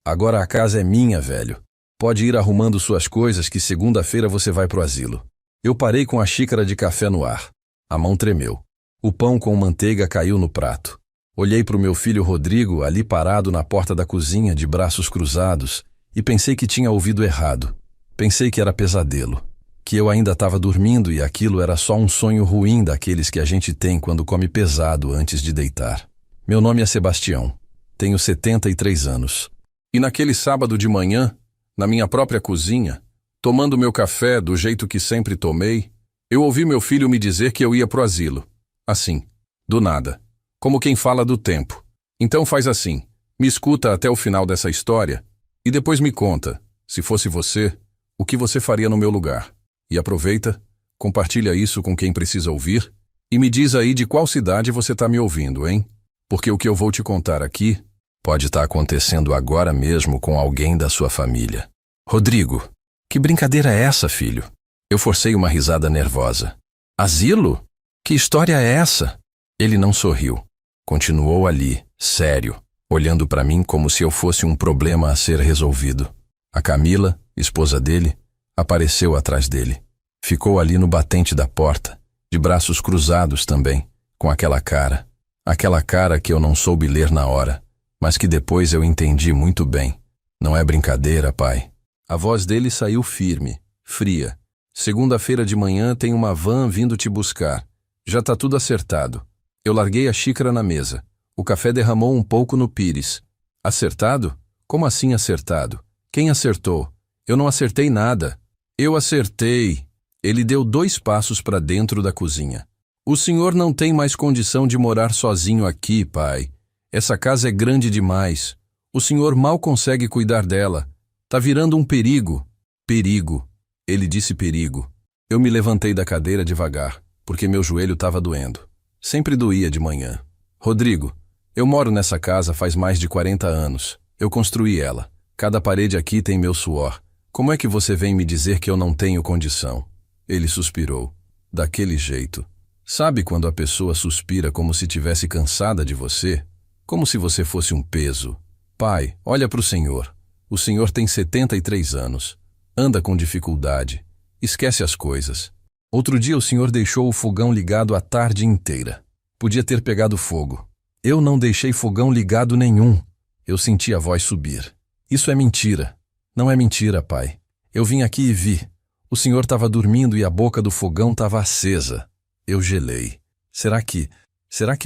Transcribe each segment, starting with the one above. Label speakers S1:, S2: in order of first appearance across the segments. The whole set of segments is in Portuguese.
S1: Agora a casa é minha, velho. Pode ir arrumando suas coisas que segunda-feira você vai pro asilo. Eu parei com a xícara de café no ar. A mão tremeu. O pão com manteiga caiu no prato. Olhei pro meu filho Rodrigo ali parado na porta da cozinha de braços cruzados e pensei que tinha ouvido errado. Pensei que era pesadelo. Que eu ainda estava dormindo e aquilo era só um sonho ruim daqueles que a gente tem quando come pesado antes de deitar. Meu nome é Sebastião. Tenho 73 anos. E naquele sábado de manhã, na minha própria cozinha, tomando meu café do jeito que sempre tomei, eu ouvi meu filho me dizer que eu ia pro asilo. Assim, do nada. Como quem fala do tempo. Então faz assim, me escuta até o final dessa história e depois me conta, se fosse você, o que você faria no meu lugar. E aproveita, compartilha isso com quem precisa ouvir e me diz aí de qual cidade você está me ouvindo, hein? Porque o que eu vou te contar aqui pode estar acontecendo agora mesmo com alguém da sua família. Rodrigo, que brincadeira é essa, filho? Eu forcei uma risada nervosa. Asilo? Que história é essa? Ele não sorriu. Continuou ali, sério, olhando para mim como se eu fosse um problema a ser resolvido. A Camila, esposa dele, apareceu atrás dele. Ficou ali no batente da porta, de braços cruzados também, com aquela cara. Aquela cara que eu não soube ler na hora, mas que depois eu entendi muito bem. Não é brincadeira, pai. A voz dele saiu firme, fria. Segunda-feira de manhã tem uma van vindo te buscar. Já tá tudo acertado. Eu larguei a xícara na mesa. O café derramou um pouco no pires. Acertado? Como assim acertado? Quem acertou? Eu não acertei nada. Eu acertei. Ele deu 2 passos para dentro da cozinha. O senhor não tem mais condição de morar sozinho aqui, pai. Essa casa é grande demais. O senhor mal consegue cuidar dela. Tá virando um perigo. Perigo. Ele disse perigo. Eu me levantei da cadeira devagar, porque meu joelho estava doendo. Sempre doía de manhã. Rodrigo, eu moro nessa casa faz mais de 40 anos. Eu construí ela. Cada parede aqui tem meu suor. Como é que você vem me dizer que eu não tenho condição? Ele suspirou. Daquele jeito. Sabe quando a pessoa suspira como se tivesse cansada de você? Como se você fosse um peso. Pai, olha para o senhor. O senhor tem 73 anos. Anda com dificuldade. Esquece as coisas. Outro dia o senhor deixou o fogão ligado a tarde inteira. Podia ter pegado fogo. Eu não deixei fogão ligado nenhum. Eu senti a voz subir. Isso é mentira. Não é mentira, pai. Eu vim aqui e vi. O senhor estava dormindo e a boca do fogão estava acesa. Eu gelei. Será que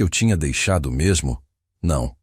S1: eu tinha deixado mesmo? Não.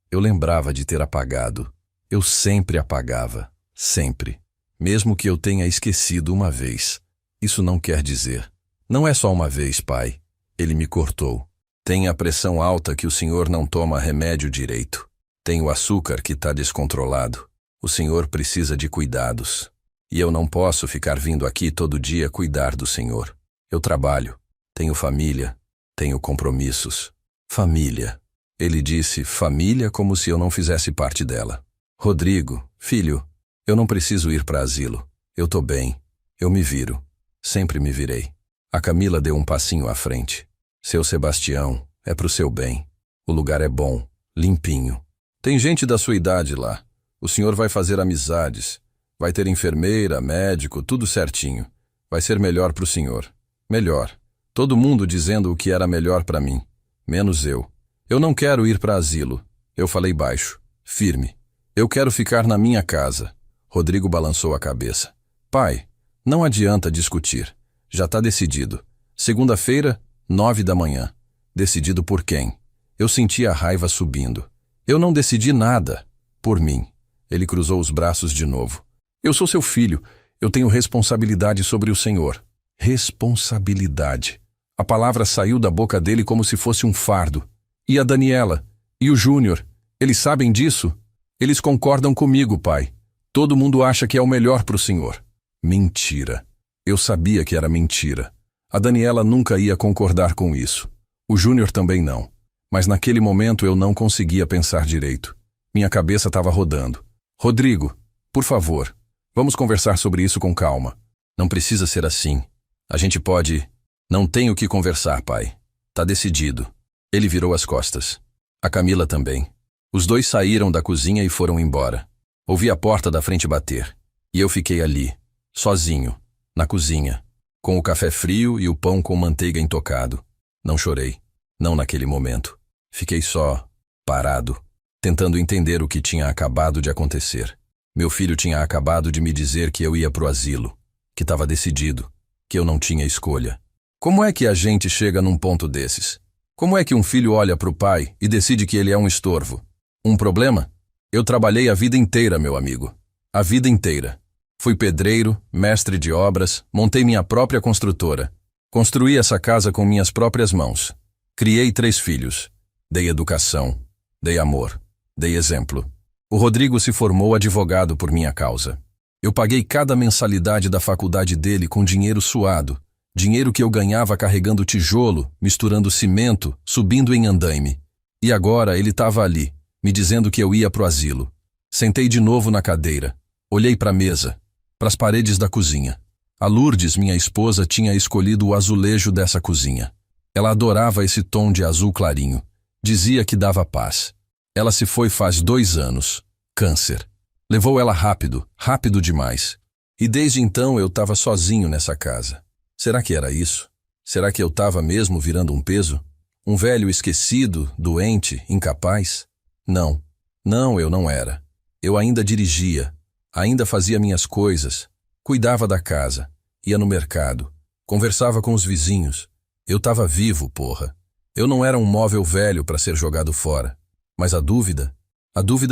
S1: Eu lembrava de ter apagado. Eu sempre apagava. Sempre. Mesmo que eu tenha esquecido uma vez. Isso não quer dizer. Não é só uma vez, pai. Ele me cortou. Tem a pressão alta que o senhor não toma remédio direito. Tem o açúcar que está descontrolado. O senhor precisa de cuidados. E eu não posso ficar vindo aqui todo dia cuidar do senhor. Eu trabalho. Tenho família. Tenho compromissos. Família. Ele disse família como se eu não fizesse parte dela. Rodrigo, filho, eu não preciso ir para asilo. Eu tô bem. Eu me viro. Sempre me virei. A Camila deu um passinho à frente. Seu Sebastião, é pro seu bem. O lugar é bom, limpinho. Tem gente da sua idade lá. O senhor vai fazer amizades. Vai ter enfermeira, médico, tudo certinho. Vai ser melhor pro senhor. Melhor. Todo mundo dizendo o que era melhor para mim. Menos eu. Eu não quero ir para asilo. Eu falei baixo, firme. Eu quero ficar na minha casa. Rodrigo balançou a cabeça. Pai, não adianta discutir. Já está decidido. Segunda-feira, 9 da manhã. Decidido por quem? Eu senti a raiva subindo. Eu não decidi nada. Por mim. Ele cruzou os braços de novo. Eu sou seu filho. Eu tenho responsabilidade sobre o senhor. Responsabilidade. A palavra saiu da boca dele como se fosse um fardo. E a Daniela? E o Júnior? Eles sabem disso? Eles concordam comigo, pai. Todo mundo acha que é o melhor para o senhor. Mentira. Eu sabia que era mentira. A Daniela nunca ia concordar com isso. O Júnior também não. Mas naquele momento eu não conseguia pensar direito. Minha cabeça estava rodando. Rodrigo, por favor, vamos conversar sobre isso com calma. Não precisa ser assim. A gente pode... Não tem o que conversar, pai. Tá decidido. Ele virou as costas. A Camila também. Os dois saíram da cozinha e foram embora. Ouvi a porta da frente bater. E eu fiquei ali, sozinho, na cozinha, com o café frio e o pão com manteiga intocado. Não chorei. Não naquele momento. Fiquei só, parado, tentando entender o que tinha acabado de acontecer. Meu filho tinha acabado de me dizer que eu ia pro asilo, que estava decidido, que eu não tinha escolha. Como é que a gente chega num ponto desses? Como é que um filho olha pro pai e decide que ele é um estorvo? Um problema? Eu trabalhei a vida inteira, meu amigo. A vida inteira. Fui pedreiro, mestre de obras, montei minha própria construtora. Construí essa casa com minhas próprias mãos. Criei 3 filhos. Dei educação. Dei amor. Dei exemplo. O Rodrigo se formou advogado por minha causa. Eu paguei cada mensalidade da faculdade dele com dinheiro suado. Dinheiro que eu ganhava carregando tijolo, misturando cimento, subindo em andaime. E agora ele estava ali, me dizendo que eu ia pro asilo. Sentei de novo na cadeira. Olhei para a mesa, para as paredes da cozinha. A Lourdes, minha esposa, tinha escolhido o azulejo dessa cozinha. Ela adorava esse tom de azul clarinho. Dizia que dava paz. Ela se foi faz 2 anos. Câncer. Levou ela rápido, rápido demais. E desde então eu estava sozinho nessa casa. Será que era isso? Será que eu estava mesmo virando um peso? Um velho esquecido, doente, incapaz? Não. Não, eu não era. Eu ainda dirigia, ainda fazia minhas coisas, cuidava da casa, ia no mercado, conversava com os vizinhos. Eu estava vivo, porra. Eu não era um móvel velho para ser jogado fora. Mas a dúvida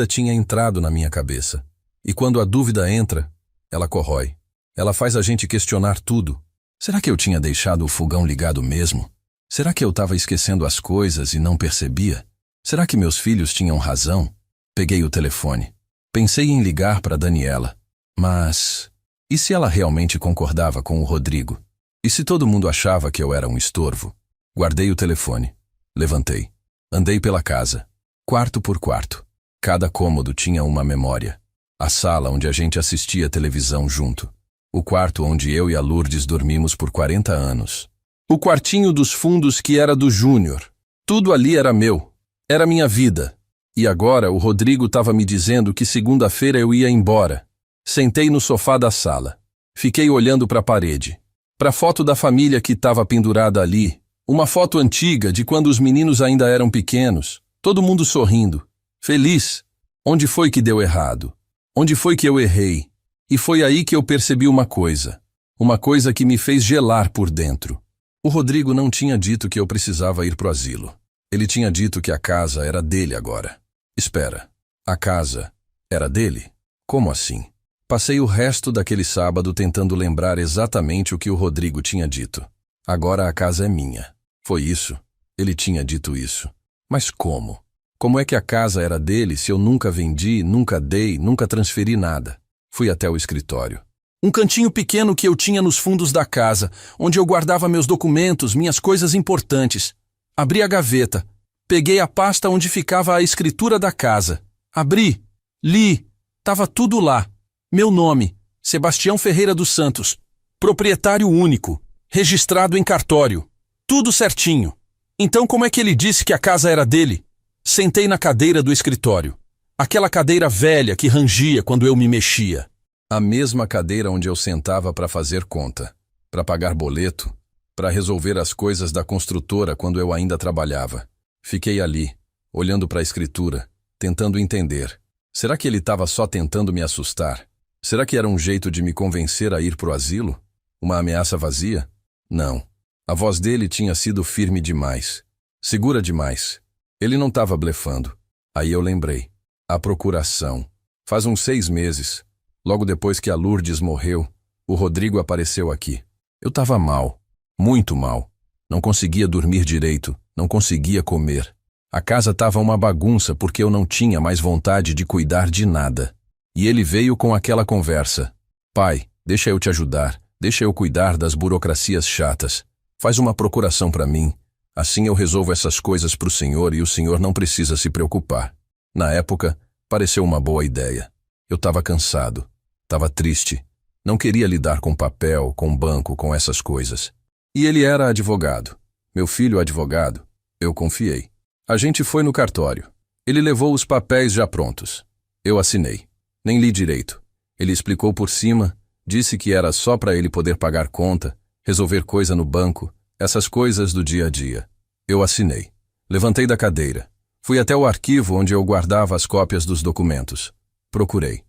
S1: tinha entrado na minha cabeça. E quando a dúvida entra, ela corrói. Ela faz a gente questionar tudo. Será que eu tinha deixado o fogão ligado mesmo? Será que eu estava esquecendo as coisas e não percebia? Será que meus filhos tinham razão? Peguei o telefone. Pensei em ligar para Daniela. Mas e se ela realmente concordava com o Rodrigo? E se todo mundo achava que eu era um estorvo? Guardei o telefone. Levantei. Andei pela casa. Quarto por quarto. Cada cômodo tinha uma memória. A sala onde a gente assistia televisão junto. O quarto onde eu e a Lourdes dormimos por 40 anos. O quartinho dos fundos que era do Júnior. Tudo ali era meu. Era minha vida. E agora o Rodrigo estava me dizendo que segunda-feira eu ia embora. Sentei no sofá da sala. Fiquei olhando para a parede. Para a foto da família que estava pendurada ali. Uma foto antiga de quando os meninos ainda eram pequenos. Todo mundo sorrindo. Feliz. Onde foi que deu errado? Onde foi que eu errei? E foi aí que eu percebi uma coisa. Uma coisa que me fez gelar por dentro. O Rodrigo não tinha dito que eu precisava ir pro asilo. Ele tinha dito que a casa era dele agora. Espera, a casa era dele? Como assim? Passei o resto daquele sábado tentando lembrar exatamente o que o Rodrigo tinha dito. Agora a casa é minha. Foi isso? Ele tinha dito isso. Mas como? Como é que a casa era dele se eu nunca vendi, nunca dei, nunca transferi nada? Fui até o escritório. Um cantinho pequeno que eu tinha nos fundos da casa, onde eu guardava meus documentos, minhas coisas importantes. Abri a gaveta. Peguei a pasta onde ficava a escritura da casa. Abri. Li. Tava tudo lá. Meu nome, Sebastião Ferreira dos Santos. Proprietário único. Registrado em cartório. Tudo certinho. Então como é que ele disse que a casa era dele? Sentei na cadeira do escritório. Aquela cadeira velha que rangia quando eu me mexia. A mesma cadeira onde eu sentava para fazer conta, para pagar boleto, para resolver as coisas da construtora quando eu ainda trabalhava. Fiquei ali, olhando para a escritura, tentando entender. Será que ele estava só tentando me assustar? Será que era um jeito de me convencer a ir pro asilo? Uma ameaça vazia? Não. A voz dele tinha sido firme demais. Segura demais. Ele não estava blefando. Aí eu lembrei. A procuração. Faz uns 6 meses. Logo depois que a Lourdes morreu, o Rodrigo apareceu aqui. Eu estava mal. Muito mal. Não conseguia dormir direito. Não conseguia comer. A casa estava uma bagunça porque eu não tinha mais vontade de cuidar de nada. E ele veio com aquela conversa. Pai, deixa eu te ajudar. Deixa eu cuidar das burocracias chatas. Faz uma procuração para mim. Assim eu resolvo essas coisas pro senhor e o senhor não precisa se preocupar. Na época, pareceu uma boa ideia. Eu estava cansado. Estava triste. Não queria lidar com papel, com banco, com essas coisas. E ele era advogado. Meu filho advogado. Eu confiei. A gente foi no cartório. Ele levou os papéis já prontos. Eu assinei. Nem li direito. Ele explicou por cima, disse que era só para ele poder pagar conta, resolver coisa no banco, essas coisas do dia a dia. Eu assinei. Levantei da cadeira. Fui até o arquivo onde eu guardava as cópias dos documentos. Procurei.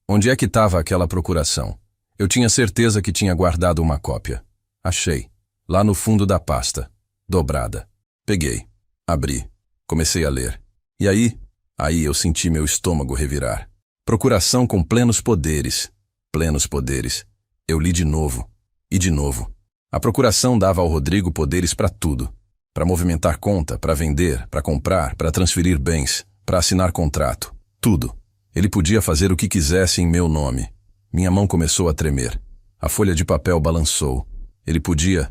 S1: Onde é que estava aquela procuração? Eu tinha certeza que tinha guardado uma cópia. Achei. Lá no fundo da pasta. Dobrada. Peguei. Abri. Comecei a ler. E aí eu senti meu estômago revirar. Procuração com plenos poderes. Plenos poderes. Eu li de novo. E de novo. A procuração dava ao Rodrigo poderes para tudo. Para movimentar conta, para vender, para comprar, para transferir bens, para assinar contrato. Tudo. Ele podia fazer o que quisesse em meu nome. Minha mão começou a tremer. A folha de papel balançou. Ele podia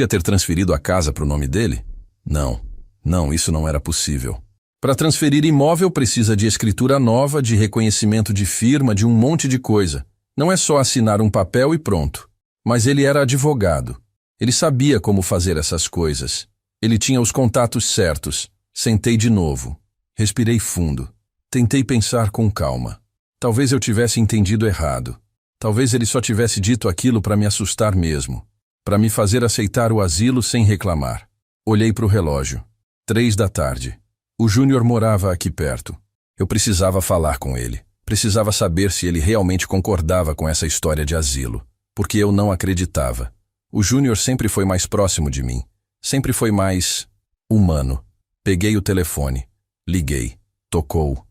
S1: ter transferido a casa para o nome dele? Não, isso não era possível. Para transferir imóvel precisa de escritura nova, de reconhecimento de firma, de um monte de coisa. Não é só assinar um papel e pronto. Mas ele era advogado. Ele sabia como fazer essas coisas. Ele tinha os contatos certos. Sentei de novo. Respirei fundo. Tentei pensar com calma. Talvez eu tivesse entendido errado. Talvez ele só tivesse dito aquilo para me assustar mesmo. Para me fazer aceitar o asilo sem reclamar. Olhei para o relógio. 3 da tarde. O Júnior morava aqui perto. Eu precisava falar com ele. Precisava saber se ele realmente concordava com essa história de asilo. Porque eu não acreditava. O Júnior sempre foi mais próximo de mim. Sempre foi mais humano. Peguei o telefone. Liguei. Tocou.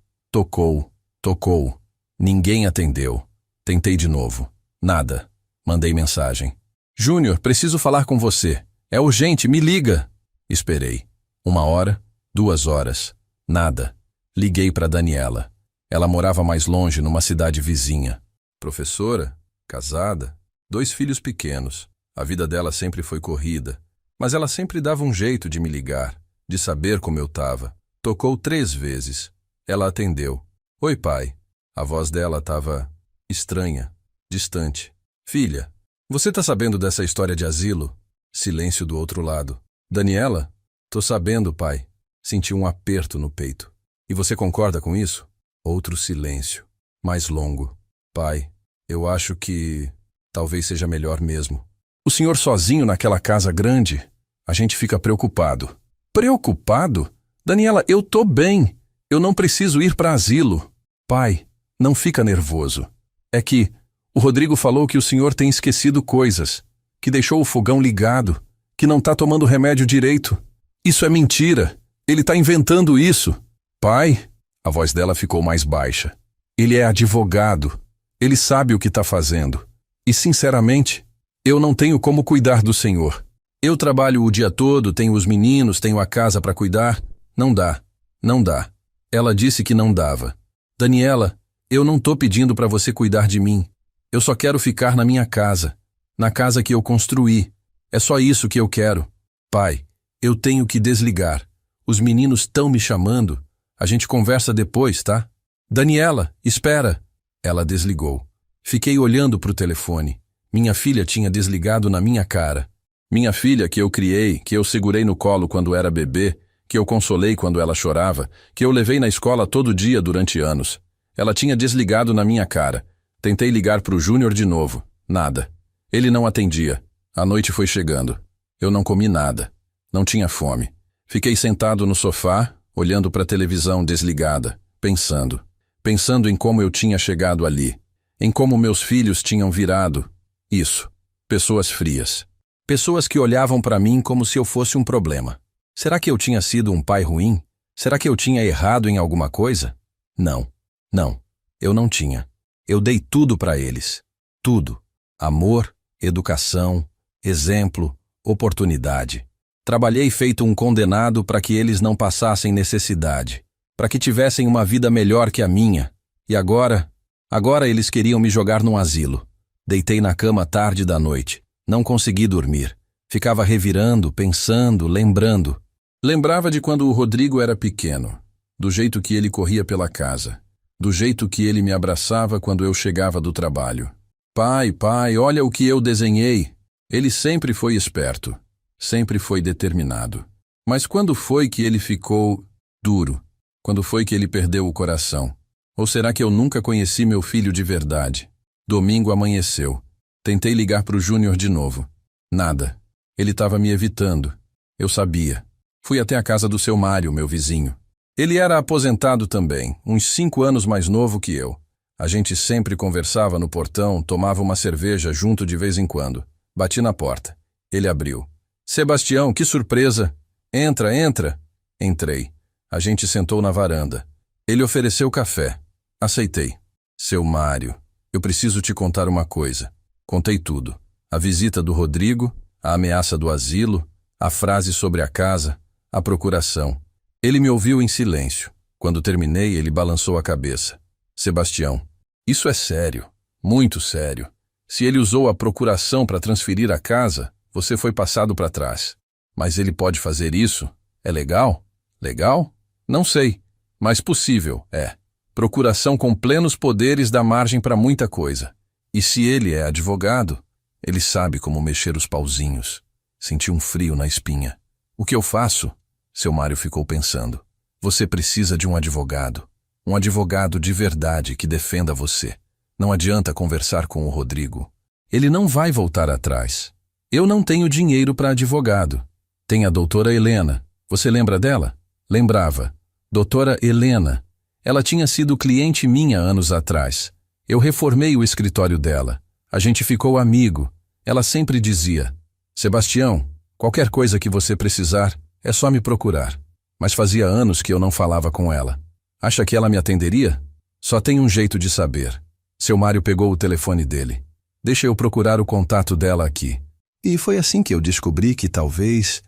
S1: Ninguém atendeu. Tentei de novo. Nada. Mandei mensagem. Júnior, preciso falar com você. É urgente, me liga. Esperei. 1 hora, 2 horas. Nada. Liguei para Daniela. Ela morava mais longe, numa cidade vizinha. Professora, casada, 2 filhos pequenos. A vida dela sempre foi corrida. Mas ela sempre dava um jeito de me ligar, de saber como eu estava. Tocou 3 vezes. Ela atendeu. Oi, pai. A voz dela estava estranha, distante. Filha, você tá sabendo dessa história de asilo? Silêncio do outro lado. Daniela? Tô sabendo, pai. Senti um aperto no peito. E você concorda com isso? Outro silêncio, mais longo. Pai, eu acho que talvez seja melhor mesmo. O senhor sozinho naquela casa grande? A gente fica preocupado. Preocupado? Daniela, eu tô bem. Eu não preciso ir para asilo. Pai, não fica nervoso. É que o Rodrigo falou que o senhor tem esquecido coisas, que deixou o fogão ligado, que não tá tomando remédio direito. Isso é mentira. Ele tá inventando isso. Pai, a voz dela ficou mais baixa. Ele é advogado. Ele sabe o que tá fazendo. E, sinceramente, eu não tenho como cuidar do senhor. Eu trabalho o dia todo, tenho os meninos, tenho a casa para cuidar. Não dá. Ela disse que não dava. Daniela, eu não tô pedindo para você cuidar de mim. Eu só quero ficar na minha casa. Na casa que eu construí. É só isso que eu quero. Pai, eu tenho que desligar. Os meninos estão me chamando. A gente conversa depois, tá? Daniela, espera. Ela desligou. Fiquei olhando pro telefone. Minha filha tinha desligado na minha cara. Minha filha que eu criei, que eu segurei no colo quando era bebê, que eu consolei quando ela chorava, que eu levei na escola todo dia durante anos. Ela tinha desligado na minha cara. Tentei ligar pro Júnior de novo. Nada. Ele não atendia. A noite foi chegando. Eu não comi nada. Não tinha fome. Fiquei sentado no sofá, olhando para a televisão desligada, pensando em como eu tinha chegado ali, em como meus filhos tinham virado. Isso. Pessoas frias. Pessoas que olhavam para mim como se eu fosse um problema. Será que eu tinha sido um pai ruim? Será que eu tinha errado em alguma coisa? Não. Eu não tinha. Eu dei tudo para eles. Tudo. Amor, educação, exemplo, oportunidade. Trabalhei feito um condenado para que eles não passassem necessidade, para que tivessem uma vida melhor que a minha. E agora eles queriam me jogar num asilo. Deitei na cama tarde da noite. Não consegui dormir. Ficava revirando, pensando, lembrando. Lembrava de quando o Rodrigo era pequeno, do jeito que ele corria pela casa, do jeito que ele me abraçava quando eu chegava do trabalho. Pai, olha o que eu desenhei. Ele sempre foi esperto, sempre foi determinado. Mas quando foi que ele ficou Duro. Quando foi que ele perdeu o coração? Ou será que eu nunca conheci meu filho de verdade? Domingo amanheceu. Tentei ligar para o Júnior de novo. Nada. Ele estava me evitando. Eu sabia. Fui até a casa do seu Mário, meu vizinho. Ele era aposentado também, uns 5 anos mais novo que eu. A gente sempre conversava no portão, tomava uma cerveja junto de vez em quando. Bati na porta. Ele abriu. Sebastião, que surpresa! Entra, entra! Entrei. A gente sentou na varanda. Ele ofereceu café. Aceitei. Seu Mário, eu preciso te contar uma coisa. Contei tudo. A visita do Rodrigo, a ameaça do asilo, a frase sobre a casa, a procuração. Ele me ouviu em silêncio. Quando terminei, ele balançou a cabeça. Sebastião, isso é sério, muito sério. Se ele usou a procuração para transferir a casa, você foi passado para trás. Mas ele pode fazer isso? É legal? Legal? Não sei, mas possível, é. Procuração com plenos poderes dá margem para muita coisa. E se ele é advogado, ele sabe como mexer os pauzinhos. Senti um frio na espinha. O que eu faço? Seu Mário ficou pensando. Você precisa de um advogado. Um advogado de verdade que defenda você. Não adianta conversar com o Rodrigo. Ele não vai voltar atrás. Eu não tenho dinheiro para advogado. Tem a doutora Helena. Você lembra dela? Lembrava. Doutora Helena. Ela tinha sido cliente minha anos atrás. Eu reformei o escritório dela. A gente ficou amigo. Ela sempre dizia, Sebastião, qualquer coisa que você precisar, é só me procurar. Mas fazia anos que eu não falava com ela. Acha que ela me atenderia? Só tem um jeito de saber. Seu Mário pegou o telefone dele. Deixa eu procurar o contato dela aqui. E foi assim que eu descobri que talvez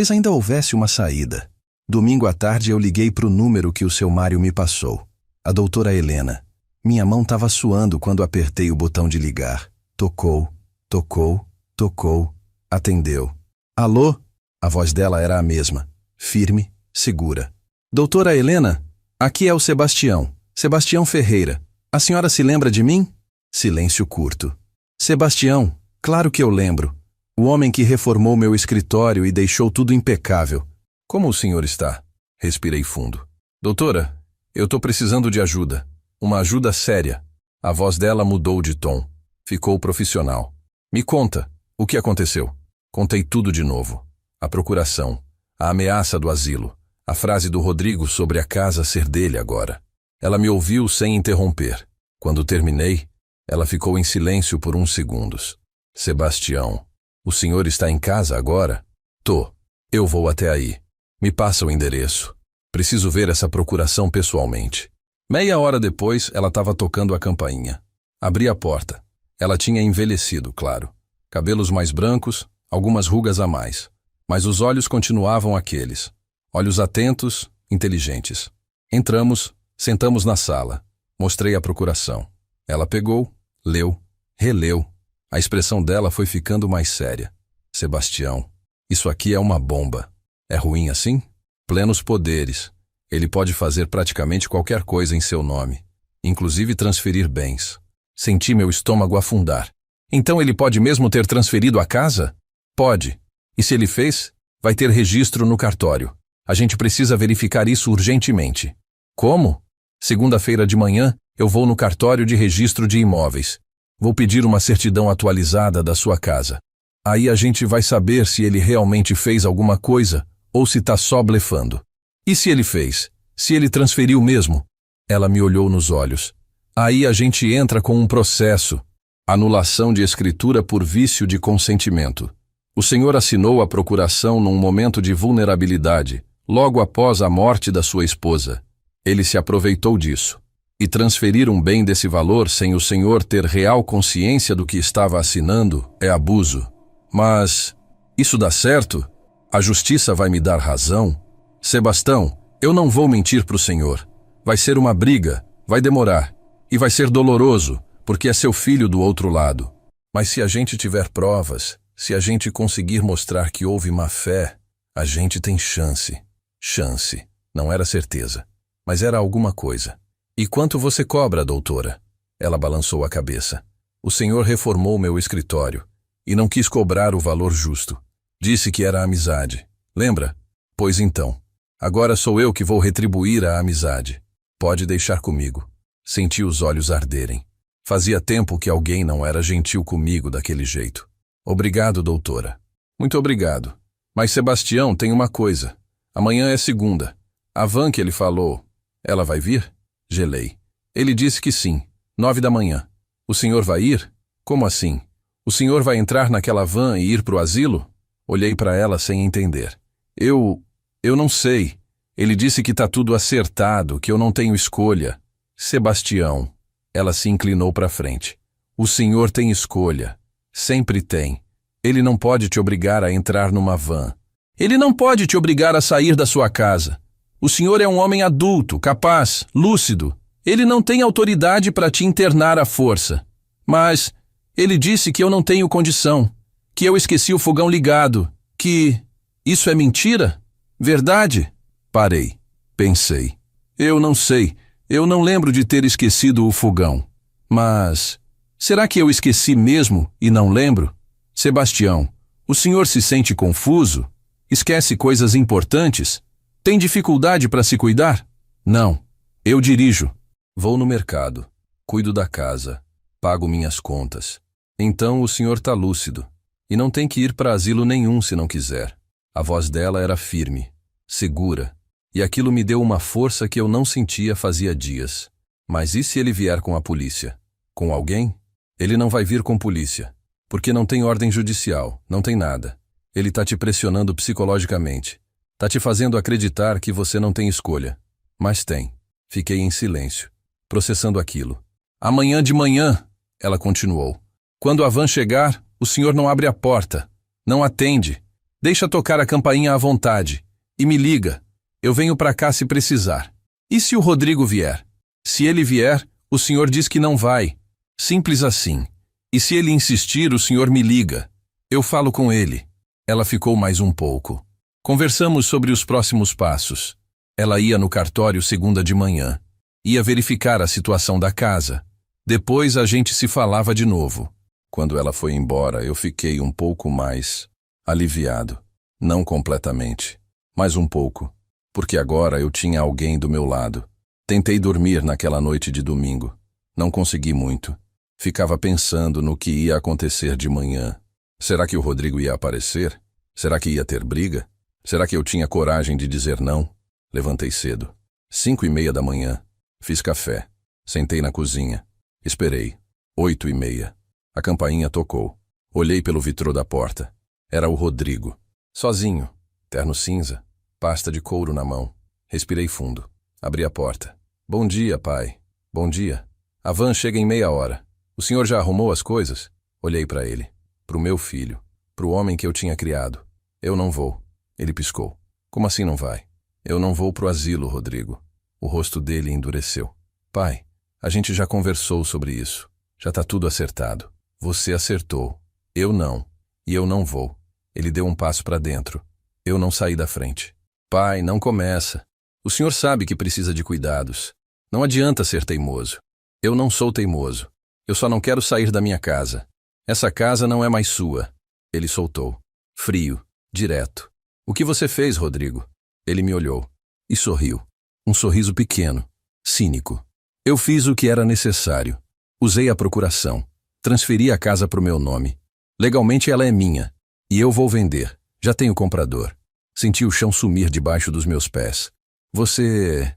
S1: ainda houvesse uma saída. Domingo à tarde eu liguei para o número que o seu Mário me passou. A doutora Helena. Minha mão estava suando quando apertei o botão de ligar. Tocou, tocou, tocou. Atendeu. Alô? A voz dela era a mesma. Firme, segura. Doutora Helena, aqui é o Sebastião. Sebastião Ferreira. A senhora se lembra de mim? Silêncio curto. Sebastião, claro que eu lembro. O homem que reformou meu escritório e deixou tudo impecável. Como o senhor está? Respirei fundo. Doutora, eu estou precisando de ajuda. Uma ajuda séria. A voz dela mudou de tom. Ficou profissional. Me conta, o que aconteceu? Contei tudo de novo. A procuração, a ameaça do asilo, a frase do Rodrigo sobre a casa ser dele agora. Ela me ouviu sem interromper. Quando terminei, ela ficou em silêncio por uns segundos. Sebastião, o senhor está em casa agora? Tô. Eu vou até aí. Me passa o endereço. Preciso ver essa procuração pessoalmente. Meia hora depois, ela estava tocando a campainha. Abri a porta. Ela tinha envelhecido, claro. Cabelos mais brancos, algumas rugas a mais. Mas os olhos continuavam aqueles. Olhos atentos, inteligentes. Entramos, sentamos na sala. Mostrei a procuração. Ela pegou, leu, releu. A expressão dela foi ficando mais séria. Sebastião, isso aqui é uma bomba. É ruim assim? Plenos poderes. Ele pode fazer praticamente qualquer coisa em seu nome, inclusive transferir bens. Senti meu estômago afundar. Então ele pode mesmo ter transferido a casa? Pode. E se ele fez, vai ter registro no cartório. A gente precisa verificar isso urgentemente. Como? Segunda-feira de manhã, eu vou no cartório de registro de imóveis. Vou pedir uma certidão atualizada da sua casa. Aí a gente vai saber se ele realmente fez alguma coisa ou se tá só blefando. E se ele fez? Se ele transferiu mesmo? Ela me olhou nos olhos. Aí a gente entra com um processo. Anulação de escritura por vício de consentimento. O senhor assinou a procuração num momento de vulnerabilidade, logo após a morte da sua esposa. Ele se aproveitou disso. E transferir um bem desse valor sem o senhor ter real consciência do que estava assinando é abuso. Mas isso dá certo? A justiça vai me dar razão? Sebastião, eu não vou mentir para o senhor. Vai ser uma briga, vai demorar. E vai ser doloroso, porque é seu filho do outro lado. Mas se a gente tiver provas, se a gente conseguir mostrar que houve má fé, a gente tem chance. Chance. Não era certeza, mas era alguma coisa. E quanto você cobra, doutora? Ela balançou a cabeça. O senhor reformou meu escritório e não quis cobrar o valor justo. Disse que era amizade. Lembra? Pois então. Agora sou eu que vou retribuir a amizade. Pode deixar comigo. Senti os olhos arderem. Fazia tempo que alguém não era gentil comigo daquele jeito. Obrigado, doutora. Muito obrigado. Mas Sebastião, tem uma coisa. Amanhã é segunda. A van que ele falou, ela vai vir? Gelei. Ele disse que sim, 9 da manhã. O senhor vai ir? Como assim? O senhor vai entrar naquela van e ir pro asilo? Olhei para ela sem entender. Eu não sei. Ele disse que tá tudo acertado, que eu não tenho escolha. Sebastião. Ela se inclinou para frente. O senhor tem escolha. Sempre tem. Ele não pode te obrigar a entrar numa van. Ele não pode te obrigar a sair da sua casa. O senhor é um homem adulto, capaz, lúcido. Ele não tem autoridade para te internar à força. Mas ele disse que eu não tenho condição, que eu esqueci o fogão ligado, que... Isso é mentira? Verdade? Parei. Pensei. Eu não sei. Eu não lembro de ter esquecido o fogão. Mas... será que eu esqueci mesmo e não lembro? Sebastião, o senhor se sente confuso? Esquece coisas importantes? Tem dificuldade para se cuidar? Não. Eu dirijo. Vou no mercado. Cuido da casa. Pago minhas contas. Então o senhor tá lúcido. E não tem que ir para asilo nenhum se não quiser. A voz dela era firme, segura. E aquilo me deu uma força que eu não sentia fazia dias. Mas e se ele vier com a polícia? Com alguém? Ele não vai vir com polícia. Porque não tem ordem judicial, não tem nada. Ele tá te pressionando psicologicamente. Tá te fazendo acreditar que você não tem escolha. Mas tem. Fiquei em silêncio, processando aquilo. Amanhã de manhã, ela continuou. Quando a van chegar, o senhor não abre a porta. Não atende. Deixa tocar a campainha à vontade. E me liga. Eu venho pra cá se precisar. E se o Rodrigo vier? Se ele vier, o senhor diz que não vai. Simples assim. E se ele insistir, o senhor me liga. Eu falo com ele. Ela ficou mais um pouco. Conversamos sobre os próximos passos. Ela ia no cartório segunda de manhã. Ia verificar a situação da casa. Depois a gente se falava de novo. Quando ela foi embora, eu fiquei um pouco mais aliviado. Não completamente, mas um pouco. Porque agora eu tinha alguém do meu lado. Tentei dormir naquela noite de domingo. Não consegui muito. Ficava pensando no que ia acontecer de manhã. Será que o Rodrigo ia aparecer? Será que ia ter briga? Será que eu tinha coragem de dizer não? Levantei cedo. 5:30 da manhã. Fiz café. Sentei na cozinha. Esperei. 8:30. A campainha tocou. Olhei pelo vitrô da porta. Era o Rodrigo. Sozinho. Terno cinza. Pasta de couro na mão. Respirei fundo. Abri a porta. Bom dia, pai. Bom dia. A van chega em meia hora. O senhor já arrumou as coisas? Olhei para ele. Pro meu filho. Pro homem que eu tinha criado. Eu não vou. Ele piscou. Como assim não vai? Eu não vou pro asilo, Rodrigo. O rosto dele endureceu. Pai, a gente já conversou sobre isso. Já tá tudo acertado. Você acertou. Eu não. E eu não vou. Ele deu um passo para dentro. Eu não saí da frente. Pai, não começa. O senhor sabe que precisa de cuidados. Não adianta ser teimoso. Eu não sou teimoso. Eu só não quero sair da minha casa. Essa casa não é mais sua. Ele soltou. Frio. Direto. O que você fez, Rodrigo? Ele me olhou. E sorriu. Um sorriso pequeno. Cínico. Eu fiz o que era necessário. Usei a procuração. Transferi a casa pro meu nome. Legalmente ela é minha. E eu vou vender. Já tenho comprador. Senti o chão sumir debaixo dos meus pés. Você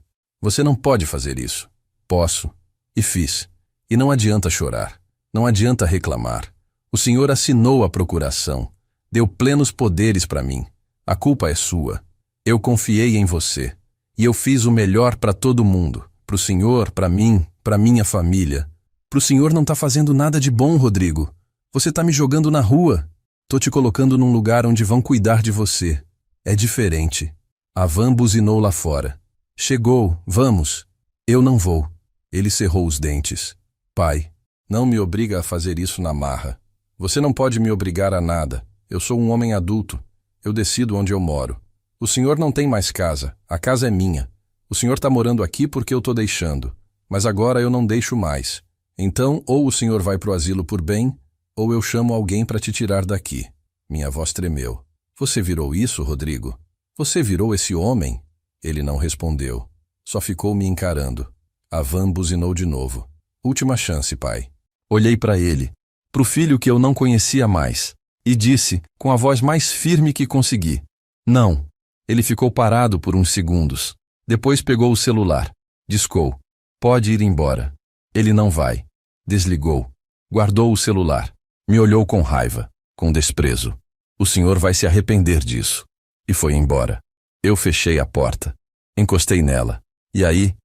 S1: não pode fazer isso. Posso. E fiz. E não adianta chorar. Não adianta reclamar. O senhor assinou a procuração. Deu plenos poderes para mim. A culpa é sua. Eu confiei em você. E eu fiz o melhor para todo mundo. Pro senhor, para mim, para minha família. Pro senhor não tá fazendo nada de bom, Rodrigo. Você tá me jogando na rua. Tô te colocando num lugar onde vão cuidar de você. É diferente. A van buzinou lá fora. Chegou, vamos. Eu não vou. Ele cerrou os dentes. Pai, não me obriga a fazer isso na marra. Você não pode me obrigar a nada. Eu sou um homem adulto. Eu decido onde eu moro. O senhor não tem mais casa. A casa é minha. O senhor tá morando aqui porque eu tô deixando. Mas agora eu não deixo mais. Então, ou o senhor vai pro asilo por bem, ou eu chamo alguém para te tirar daqui. Minha voz tremeu. Você virou isso, Rodrigo? Você virou esse homem? Ele não respondeu. Só ficou me encarando. A van buzinou de novo. Última chance, pai. Olhei para ele, pro filho que eu não conhecia mais, e disse, com a voz mais firme que consegui: não. Ele ficou parado por uns segundos. Depois pegou o celular. Discou. Pode ir embora. Ele não vai. Desligou. Guardou o celular. Me olhou com raiva, com desprezo. O senhor vai se arrepender disso. E foi embora. Eu fechei a porta. Encostei nela. E aí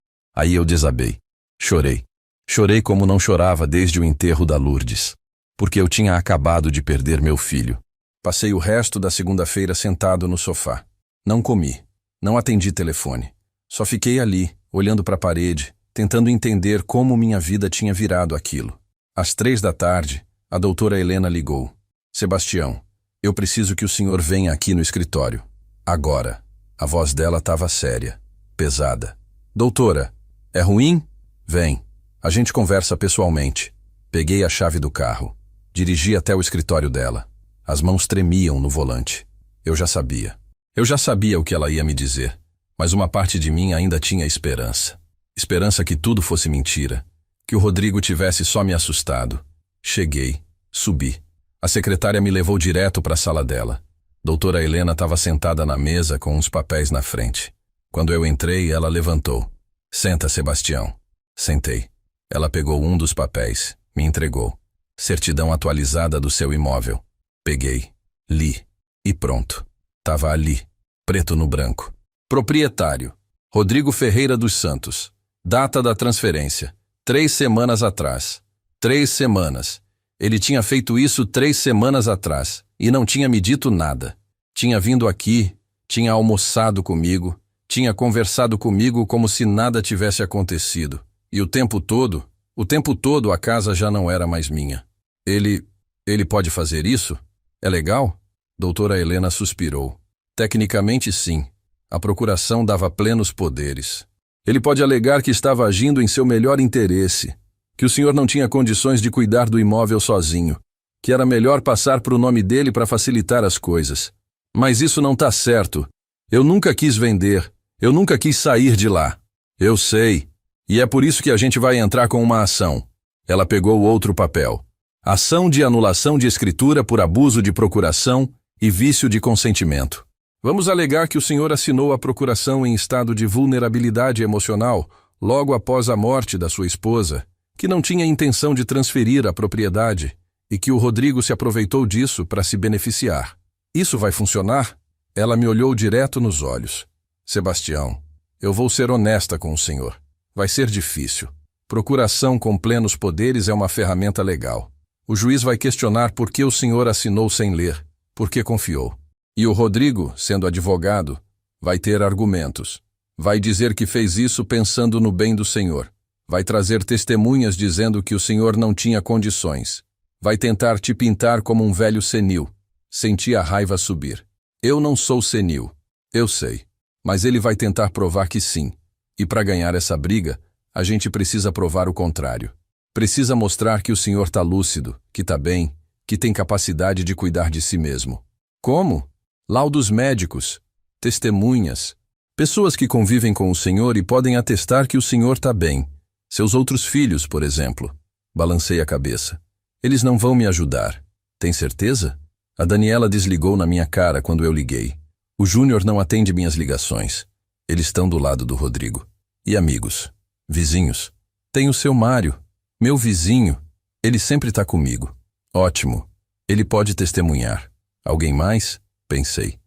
S1: eu desabei. Chorei. Chorei como não chorava desde o enterro da Lourdes. Porque eu tinha acabado de perder meu filho. Passei o resto da segunda-feira sentado no sofá. Não comi. Não atendi telefone. Só fiquei ali, olhando para a parede, tentando entender como minha vida tinha virado aquilo. Às 3 da tarde, a doutora Helena ligou. Sebastião, eu preciso que o senhor venha aqui no escritório. Agora. A voz dela estava séria, pesada. Doutora, é ruim? Vem. A gente conversa pessoalmente. Peguei a chave do carro. Dirigi até o escritório dela. As mãos tremiam no volante. Eu já sabia. Eu já sabia o que ela ia me dizer. Mas uma parte de mim ainda tinha esperança. Esperança que tudo fosse mentira. Que o Rodrigo tivesse só me assustado. Cheguei. Subi. A secretária me levou direto para a sala dela. Doutora Helena estava sentada na mesa com uns papéis na frente. Quando eu entrei, ela levantou. Senta, Sebastião. Sentei. Ela pegou um dos papéis, me entregou. Certidão atualizada do seu imóvel. Peguei. Li. E pronto. Tava ali, preto no branco. Proprietário: Rodrigo Ferreira dos Santos. Data da transferência: 3 semanas atrás. 3 semanas. Ele tinha feito isso 3 semanas atrás e não tinha me dito nada. Tinha vindo aqui, tinha almoçado comigo, tinha conversado comigo como se nada tivesse acontecido. E o tempo todo a casa já não era mais minha. Ele pode fazer isso? É legal? Doutora Helena suspirou. Tecnicamente, sim. A procuração dava plenos poderes. Ele pode alegar que estava agindo em seu melhor interesse, que o senhor não tinha condições de cuidar do imóvel sozinho, que era melhor passar para o nome dele para facilitar as coisas. Mas isso não está certo. Eu nunca quis vender. Eu nunca quis sair de lá. Eu sei. E é por isso que a gente vai entrar com uma ação. Ela pegou outro papel. Ação de anulação de escritura por abuso de procuração e vício de consentimento. Vamos alegar que o senhor assinou a procuração em estado de vulnerabilidade emocional logo após a morte da sua esposa, que não tinha intenção de transferir a propriedade e que o Rodrigo se aproveitou disso para se beneficiar. Isso vai funcionar? Ela me olhou direto nos olhos. Sebastião, eu vou ser honesta com o senhor. Vai ser difícil. Procuração com plenos poderes é uma ferramenta legal. O juiz vai questionar por que o senhor assinou sem ler, por que confiou. E o Rodrigo, sendo advogado, vai ter argumentos. Vai dizer que fez isso pensando no bem do senhor. Vai trazer testemunhas dizendo que o senhor não tinha condições. Vai tentar te pintar como um velho senil. Senti a raiva subir. Eu não sou senil. Eu sei. Mas ele vai tentar provar que sim. E para ganhar essa briga, a gente precisa provar o contrário. Precisa mostrar que o senhor está lúcido, que está bem, que tem capacidade de cuidar de si mesmo. Como? Laudos médicos, testemunhas, pessoas que convivem com o senhor e podem atestar que o senhor está bem. Seus outros filhos, por exemplo. Balancei a cabeça. Eles não vão me ajudar. Tem certeza? A Daniela desligou na minha cara quando eu liguei. O Júnior não atende minhas ligações. Eles estão do lado do Rodrigo. E amigos? Vizinhos? Tem o seu Mário. Meu vizinho. Ele sempre está comigo. Ótimo. Ele pode testemunhar. Alguém mais? Pensei.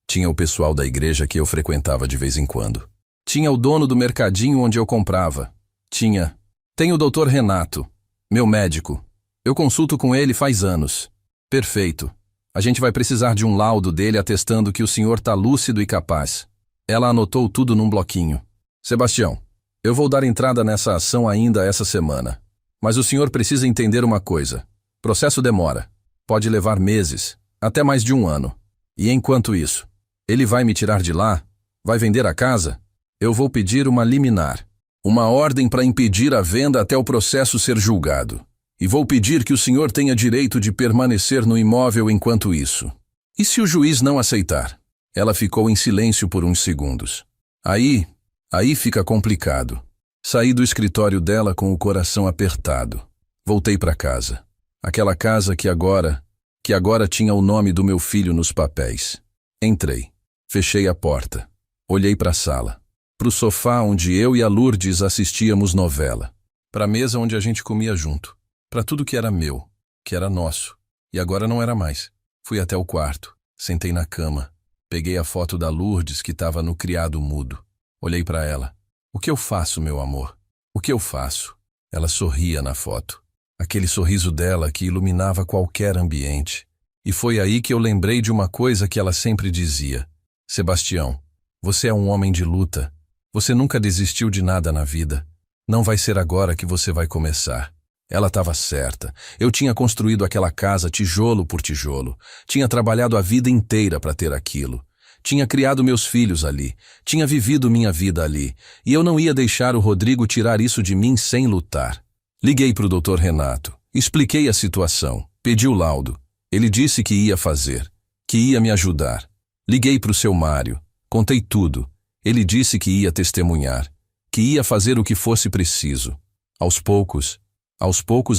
S1: Tinha o pessoal da igreja que eu frequentava de vez em quando. Tinha o dono do mercadinho onde eu comprava. Tem o Dr. Renato, meu médico. Eu consulto com ele faz anos. Perfeito. A gente vai precisar de um laudo dele atestando que o senhor está lúcido e capaz. Ela anotou tudo num bloquinho. Sebastião, eu vou dar entrada nessa ação ainda essa semana. Mas o senhor precisa entender uma coisa. Processo demora. Pode levar meses, até mais de 1 ano. E enquanto isso, ele vai me tirar de lá? Vai vender a casa? Eu vou pedir uma liminar. Uma ordem para impedir a venda até o processo ser julgado. E vou pedir que o senhor tenha direito de permanecer no imóvel enquanto isso. E se o juiz não aceitar? Ela ficou em silêncio por uns segundos. Aí fica complicado. Saí do escritório dela com o coração apertado. Voltei para casa. Aquela casa que agora tinha o nome do meu filho nos papéis. Entrei. Fechei a porta. Olhei para a sala. Para o sofá onde eu e a Lourdes assistíamos novela. Para a mesa onde a gente comia junto. Para tudo que era meu, que era nosso. E agora não era mais. Fui até o quarto. Sentei na cama. Peguei a foto da Lourdes que estava no criado mudo. Olhei para ela. O que eu faço, meu amor? O que eu faço? Ela sorria na foto. Aquele sorriso dela que iluminava qualquer ambiente. E foi aí que eu lembrei de uma coisa que ela sempre dizia. Sebastião, você é um homem de luta. Você nunca desistiu de nada na vida. Não vai ser agora que você vai começar. Ela estava certa. Eu tinha construído aquela casa tijolo por tijolo. Tinha trabalhado a vida inteira para ter aquilo. Tinha criado meus filhos ali. Tinha vivido minha vida ali. E eu não ia deixar o Rodrigo tirar isso de mim sem lutar. Liguei para o Dr. Renato. Expliquei a situação. Pedi o laudo. Ele disse que ia fazer. Que ia me ajudar. Liguei para o seu Mário. Contei tudo. Ele disse que ia testemunhar. Que ia fazer o que fosse preciso. Aos poucos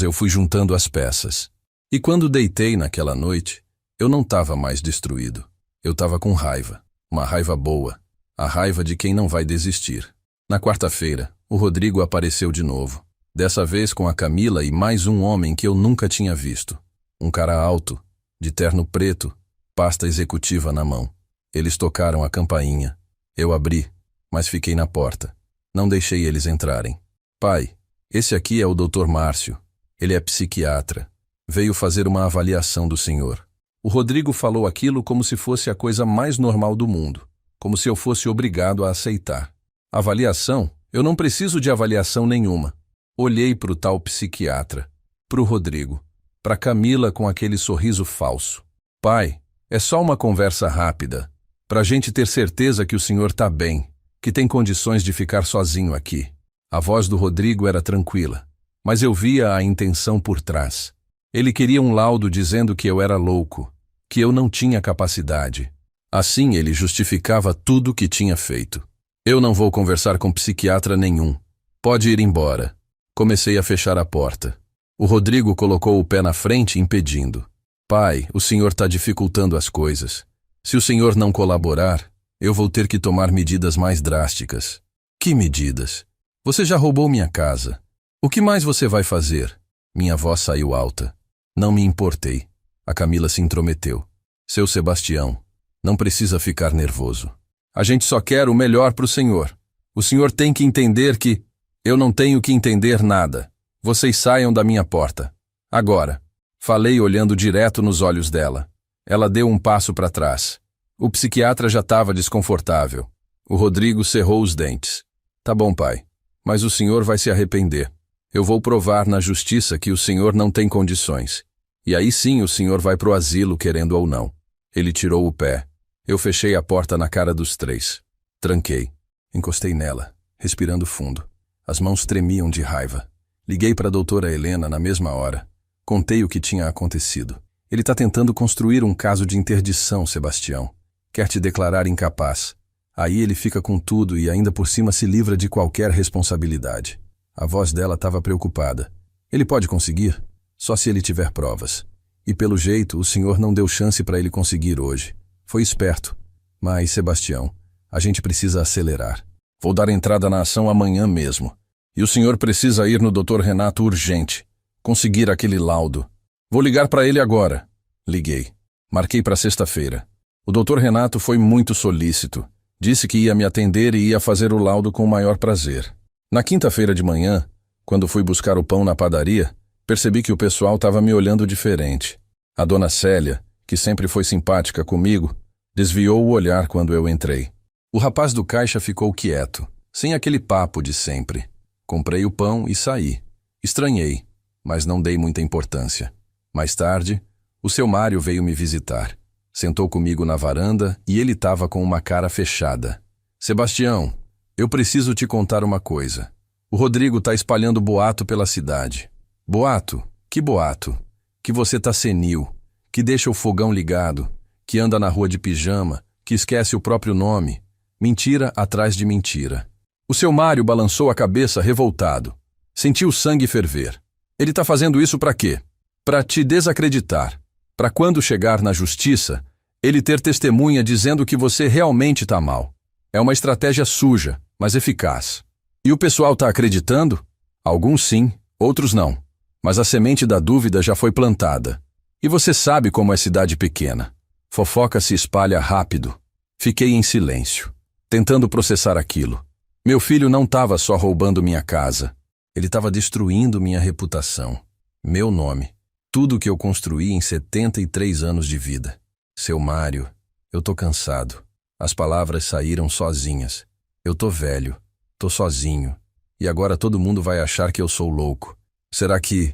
S1: eu fui juntando as peças. E quando deitei naquela noite, eu não estava mais destruído. Eu estava com raiva. Uma raiva boa. A raiva de quem não vai desistir. Na quarta-feira, o Rodrigo apareceu de novo. Dessa vez com a Camila e mais um homem que eu nunca tinha visto. Um cara alto, de terno preto, pasta executiva na mão. Eles tocaram a campainha. Eu abri, mas fiquei na porta. Não deixei eles entrarem. Pai, esse aqui é o Dr. Márcio. Ele é psiquiatra. Veio fazer uma avaliação do senhor. O Rodrigo falou aquilo como se fosse a coisa mais normal do mundo. Como se eu fosse obrigado a aceitar. Avaliação? Eu não preciso de avaliação nenhuma. Olhei para o tal psiquiatra. Para o Rodrigo. Para Camila com aquele sorriso falso. Pai, é só uma conversa rápida. Para a gente ter certeza que o senhor está bem. Que tem condições de ficar sozinho aqui. A voz do Rodrigo era tranquila, mas eu via a intenção por trás. Ele queria um laudo dizendo que eu era louco, que eu não tinha capacidade. Assim ele justificava tudo o que tinha feito. Eu não vou conversar com psiquiatra nenhum. Pode ir embora. Comecei a fechar a porta. O Rodrigo colocou o pé na frente, impedindo. Pai, o senhor está dificultando as coisas. Se o senhor não colaborar, eu vou ter que tomar medidas mais drásticas. Que medidas? Você já roubou minha casa. O que mais você vai fazer? Minha voz saiu alta. Não me importei. A Camila se intrometeu. Seu Sebastião, não precisa ficar nervoso. A gente só quer o melhor para o senhor. O senhor tem que entender que... Eu não tenho que entender nada. Vocês saiam da minha porta. Agora. Falei olhando direto nos olhos dela. Ela deu um passo para trás. O psiquiatra já estava desconfortável. O Rodrigo cerrou os dentes. Tá bom, pai. Mas o senhor vai se arrepender. Eu vou provar na justiça que o senhor não tem condições. E aí sim o senhor vai pro asilo, querendo ou não. Ele tirou o pé. Eu fechei a porta na cara dos três. Tranquei. Encostei nela, respirando fundo. As mãos tremiam de raiva. Liguei para a doutora Helena na mesma hora. Contei o que tinha acontecido. Ele está tentando construir um caso de interdição, Sebastião. Quer te declarar incapaz. Aí ele fica com tudo e ainda por cima se livra de qualquer responsabilidade. A voz dela estava preocupada. Ele pode conseguir? Só se ele tiver provas. E pelo jeito, o senhor não deu chance para ele conseguir hoje. Foi esperto. Mas, Sebastião, a gente precisa acelerar. Vou dar entrada na ação amanhã mesmo. E o senhor precisa ir no Dr. Renato urgente. Conseguir aquele laudo. Vou ligar para ele agora. Liguei. Marquei para sexta-feira. O Dr. Renato foi muito solícito. Disse que ia me atender e ia fazer o laudo com o maior prazer. Na quinta-feira de manhã, quando fui buscar o pão na padaria, percebi que o pessoal estava me olhando diferente. A dona Célia, que sempre foi simpática comigo, desviou o olhar quando eu entrei. O rapaz do caixa ficou quieto, sem aquele papo de sempre. Comprei o pão e saí. Estranhei, mas não dei muita importância. Mais tarde, o seu Mário veio me visitar. Sentou comigo na varanda e ele estava com uma cara fechada. Sebastião, eu preciso te contar uma coisa. O Rodrigo está espalhando boato pela cidade. Boato? Que boato? Que você tá senil, que deixa o fogão ligado, que anda na rua de pijama, que esquece o próprio nome. Mentira atrás de mentira. O seu Mário balançou a cabeça revoltado. Sentiu o sangue ferver. Ele tá fazendo isso pra quê? Pra te desacreditar. Pra quando chegar na justiça, ele ter testemunha dizendo que você realmente tá mal. É uma estratégia suja, mas eficaz. E o pessoal tá acreditando? Alguns sim, outros não. Mas a semente da dúvida já foi plantada. E você sabe como é cidade pequena. Fofoca se espalha rápido. Fiquei em silêncio, tentando processar aquilo. Meu filho não estava só roubando minha casa. Ele estava destruindo minha reputação, meu nome, tudo que eu construí em 73 anos de vida. Seu Mário, eu tô cansado. As palavras saíram sozinhas. Eu tô velho, tô sozinho. E agora todo mundo vai achar que eu sou louco. Será que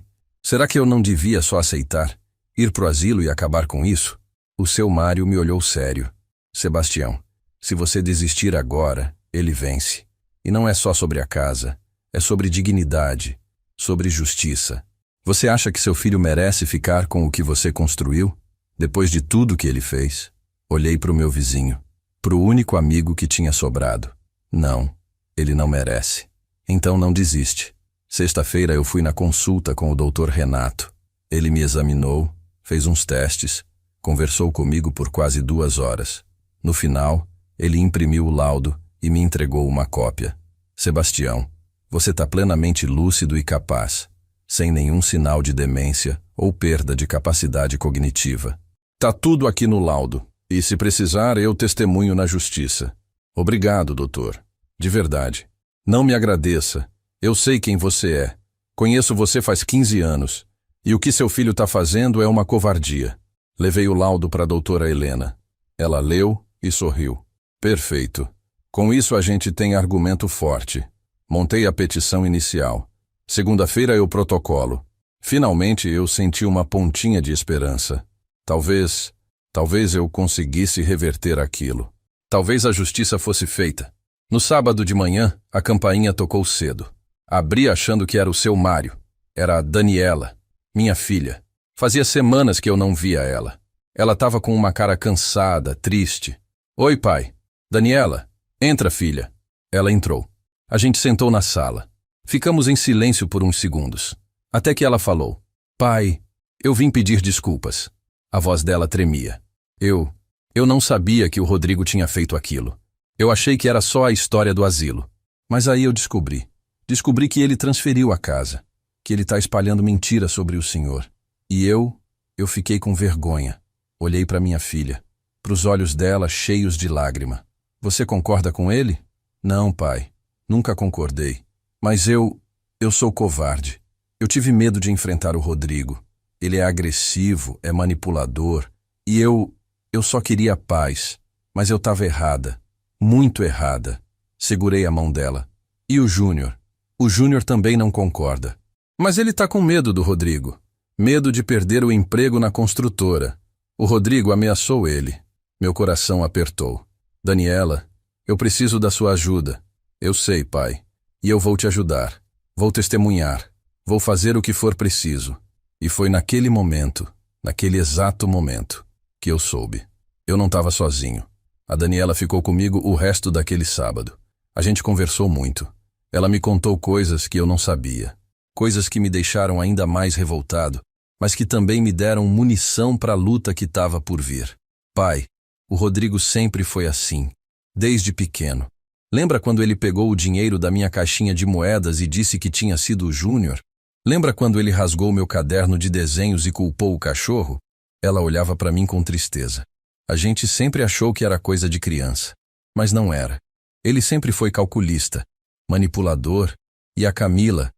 S1: eu não devia só aceitar? Ir pro asilo e acabar com isso? O seu Mário me olhou sério. Sebastião, se você desistir agora, ele vence. E não é só sobre a casa, é sobre dignidade, sobre justiça. Você acha que seu filho merece ficar com o que você construiu? Depois de tudo que ele fez? Olhei para o meu vizinho, para o único amigo que tinha sobrado. Não, ele não merece. Então não desiste. Sexta-feira eu fui na consulta com o Dr. Renato. Ele me examinou, fez uns testes, conversou comigo por quase 2 horas. No final, ele imprimiu o laudo e me entregou uma cópia. Sebastião, você está plenamente lúcido e capaz, sem nenhum sinal de demência ou perda de capacidade cognitiva. Tá tudo aqui no laudo, e se precisar eu testemunho na justiça. Obrigado, doutor. De verdade. Não me agradeça. Eu sei quem você é. Conheço você faz 15 anos. E o que seu filho está fazendo é uma covardia. Levei o laudo para a doutora Helena. Ela leu e sorriu. Perfeito. Com isso a gente tem argumento forte. Montei a petição inicial. Segunda-feira eu protocolo. Finalmente eu senti uma pontinha de esperança. Talvez eu conseguisse reverter aquilo. Talvez a justiça fosse feita. No sábado de manhã, a campainha tocou cedo. Abri achando que era o seu Mário. Era a Daniela, minha filha. Fazia semanas que eu não via ela. Ela estava com uma cara cansada, triste. Oi, pai. Daniela, entra, filha. Ela entrou. A gente sentou na sala. Ficamos em silêncio por uns segundos. Até que ela falou. Pai, eu vim pedir desculpas. A voz dela tremia. Eu não sabia que o Rodrigo tinha feito aquilo. Eu achei que era só a história do asilo. Mas aí eu descobri. Descobri que ele transferiu a casa. Que ele está espalhando mentira sobre o senhor. E eu fiquei com vergonha. Olhei para minha filha. Para os olhos dela cheios de lágrima. Você concorda com ele? Não, pai. Nunca concordei. Mas eu sou covarde. Eu tive medo de enfrentar o Rodrigo. Ele é agressivo, é manipulador. E eu só queria paz. Mas eu estava errada. Muito errada. Segurei a mão dela. E o Júnior? O Júnior também não concorda. Mas ele está com medo do Rodrigo. Medo de perder o emprego na construtora. O Rodrigo ameaçou ele. Meu coração apertou. Daniela, eu preciso da sua ajuda. Eu sei, pai. E eu vou te ajudar. Vou testemunhar. Vou fazer o que for preciso. E foi naquele momento, naquele exato momento, que eu soube. Eu não estava sozinho. A Daniela ficou comigo o resto daquele sábado. A gente conversou muito. Ela me contou coisas que eu não sabia. Coisas que me deixaram ainda mais revoltado, mas que também me deram munição para a luta que estava por vir. Pai, o Rodrigo sempre foi assim, desde pequeno. Lembra quando ele pegou o dinheiro da minha caixinha de moedas e disse que tinha sido o Júnior? Lembra quando ele rasgou meu caderno de desenhos e culpou o cachorro? Ela olhava para mim com tristeza. A gente sempre achou que era coisa de criança, mas não era. Ele sempre foi calculista, manipulador, e a Camila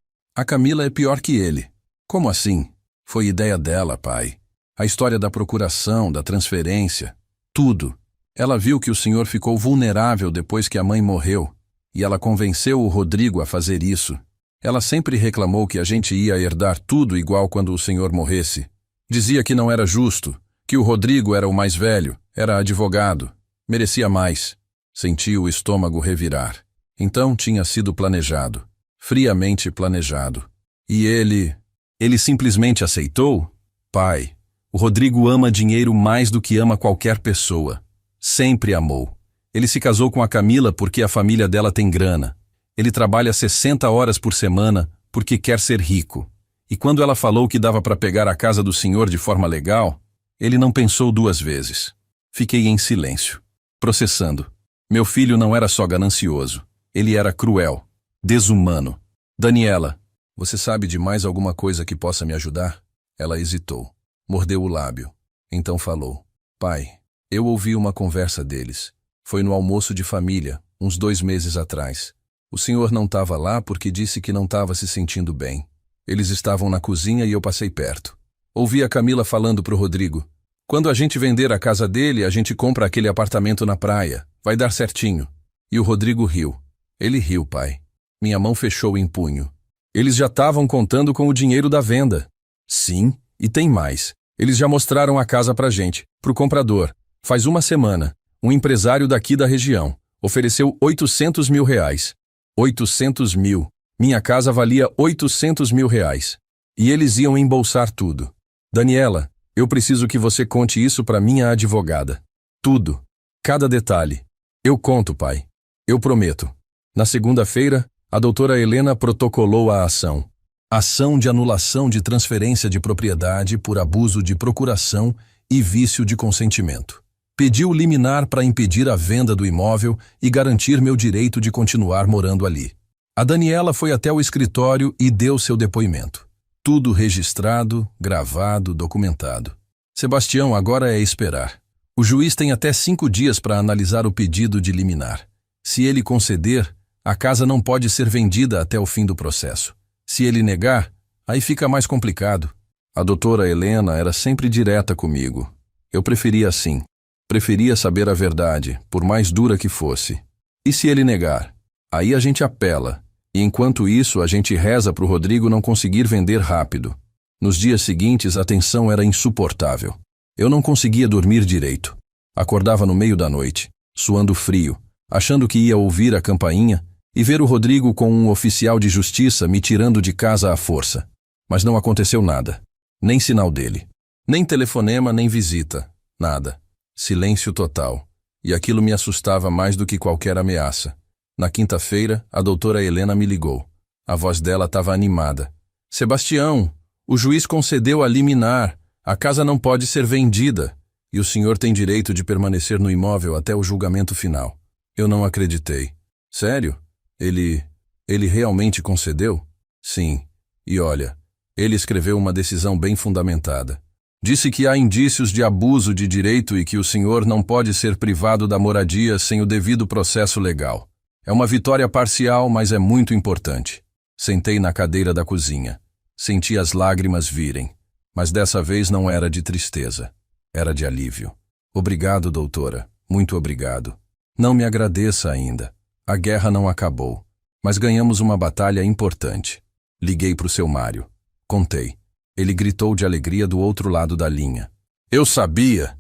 S1: é pior que ele. Como assim? Foi ideia dela, pai. A história da procuração, da transferência, tudo. Ela viu que o senhor ficou vulnerável depois que a mãe morreu, e ela convenceu o Rodrigo a fazer isso. Ela sempre reclamou que a gente ia herdar tudo igual quando o senhor morresse. Dizia que não era justo, que o Rodrigo era o mais velho, era advogado, merecia mais. Senti o estômago revirar. Então tinha sido planejado, friamente planejado. E ele simplesmente aceitou? Pai, o Rodrigo ama dinheiro mais do que ama qualquer pessoa. Sempre amou. Ele se casou com a Camila porque a família dela tem grana. Ele trabalha 60 horas por semana porque quer ser rico. E quando ela falou que dava para pegar a casa do senhor de forma legal, ele não pensou duas vezes. Fiquei em silêncio, processando. Meu filho não era só ganancioso. Ele era cruel, desumano. Daniela, você sabe de mais alguma coisa que possa me ajudar? Ela hesitou, mordeu o lábio. Então falou. Pai, eu ouvi uma conversa deles. Foi no almoço de família, uns 2 meses atrás. O senhor não estava lá porque disse que não estava se sentindo bem. Eles estavam na cozinha e eu passei perto. Ouvi a Camila falando pro Rodrigo. Quando a gente vender a casa dele, a gente compra aquele apartamento na praia. Vai dar certinho. E o Rodrigo riu. Ele riu, pai. Minha mão fechou em punho. Eles já estavam contando com o dinheiro da venda. Sim, e tem mais. Eles já mostraram a casa pra gente, pro comprador. Faz uma semana, um empresário daqui da região ofereceu 800 mil reais. 800 mil. Minha casa valia 800 mil reais. E eles iam embolsar tudo. Daniela, eu preciso que você conte isso pra minha advogada. Tudo. Cada detalhe. Eu conto, pai. Eu prometo. Na segunda-feira, a doutora Helena protocolou a ação. Ação de anulação de transferência de propriedade por abuso de procuração e vício de consentimento. Pediu liminar para impedir a venda do imóvel e garantir meu direito de continuar morando ali. A Daniela foi até o escritório e deu seu depoimento. Tudo registrado, gravado, documentado. Sebastião, agora é esperar. O juiz tem até 5 dias para analisar o pedido de liminar. Se ele conceder, a casa não pode ser vendida até o fim do processo. Se ele negar, aí fica mais complicado. A doutora Helena era sempre direta comigo. Eu preferia assim. Preferia saber a verdade, por mais dura que fosse. E se ele negar? Aí a gente apela. E enquanto isso, a gente reza para o Rodrigo não conseguir vender rápido. Nos dias seguintes, a tensão era insuportável. Eu não conseguia dormir direito. Acordava no meio da noite, suando frio, achando que ia ouvir a campainha e ver o Rodrigo com um oficial de justiça me tirando de casa à força. Mas não aconteceu nada. Nem sinal dele. Nem telefonema, nem visita. Nada. Silêncio total. E aquilo me assustava mais do que qualquer ameaça. Na quinta-feira, a doutora Helena me ligou. A voz dela estava animada. Sebastião, o juiz concedeu a liminar. A casa não pode ser vendida. E o senhor tem direito de permanecer no imóvel até o julgamento final. Eu não acreditei. Sério? Ele realmente concedeu? Sim. E olha, ele escreveu uma decisão bem fundamentada. Disse que há indícios de abuso de direito e que o senhor não pode ser privado da moradia sem o devido processo legal. É uma vitória parcial, mas é muito importante. Sentei na cadeira da cozinha. Senti as lágrimas virem. Mas dessa vez não era de tristeza. Era de alívio. Obrigado, doutora. Muito obrigado. Não me agradeça ainda. A guerra não acabou. Mas ganhamos uma batalha importante. Liguei para o seu Mário. Contei. Ele gritou de alegria do outro lado da linha. Eu sabia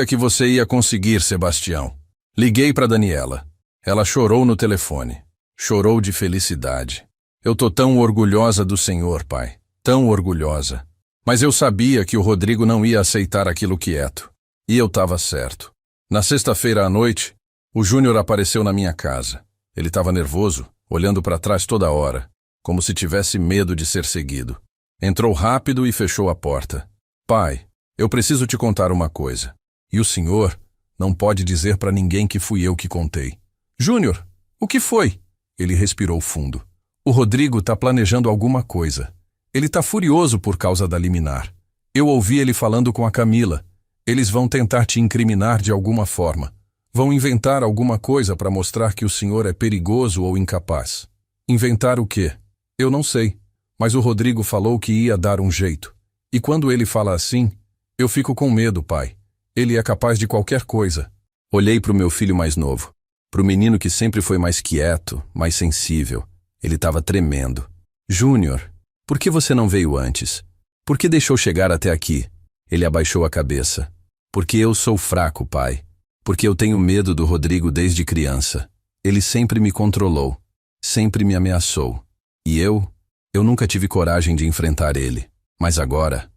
S1: que você ia conseguir, Sebastião. Liguei para Daniela. Ela chorou no telefone. Chorou de felicidade. Eu tô tão orgulhosa do senhor, pai. Tão orgulhosa. Mas eu sabia que o Rodrigo não ia aceitar aquilo quieto. E eu estava certo. Na sexta-feira à noite, o Júnior apareceu na minha casa. Ele estava nervoso, olhando para trás toda hora, como se tivesse medo de ser seguido. Entrou rápido e fechou a porta. Pai, eu preciso te contar uma coisa. E o senhor não pode dizer para ninguém que fui eu que contei. Júnior, o que foi? Ele respirou fundo. O Rodrigo está planejando alguma coisa. Ele está furioso por causa da liminar. Eu ouvi ele falando com a Camila. Eles vão tentar te incriminar de alguma forma. Vão inventar alguma coisa para mostrar que o senhor é perigoso ou incapaz. Inventar o quê? Eu não sei. Mas o Rodrigo falou que ia dar um jeito. E quando ele fala assim, eu fico com medo, pai. Ele é capaz de qualquer coisa. Olhei para o meu filho mais novo. Para o menino que sempre foi mais quieto, mais sensível. Ele estava tremendo. Júnior, por que você não veio antes? Por que deixou chegar até aqui? Ele abaixou a cabeça. Porque eu sou fraco, pai. Porque eu tenho medo do Rodrigo desde criança. Ele sempre me controlou. Sempre me ameaçou. E eu nunca tive coragem de enfrentar ele. Mas agora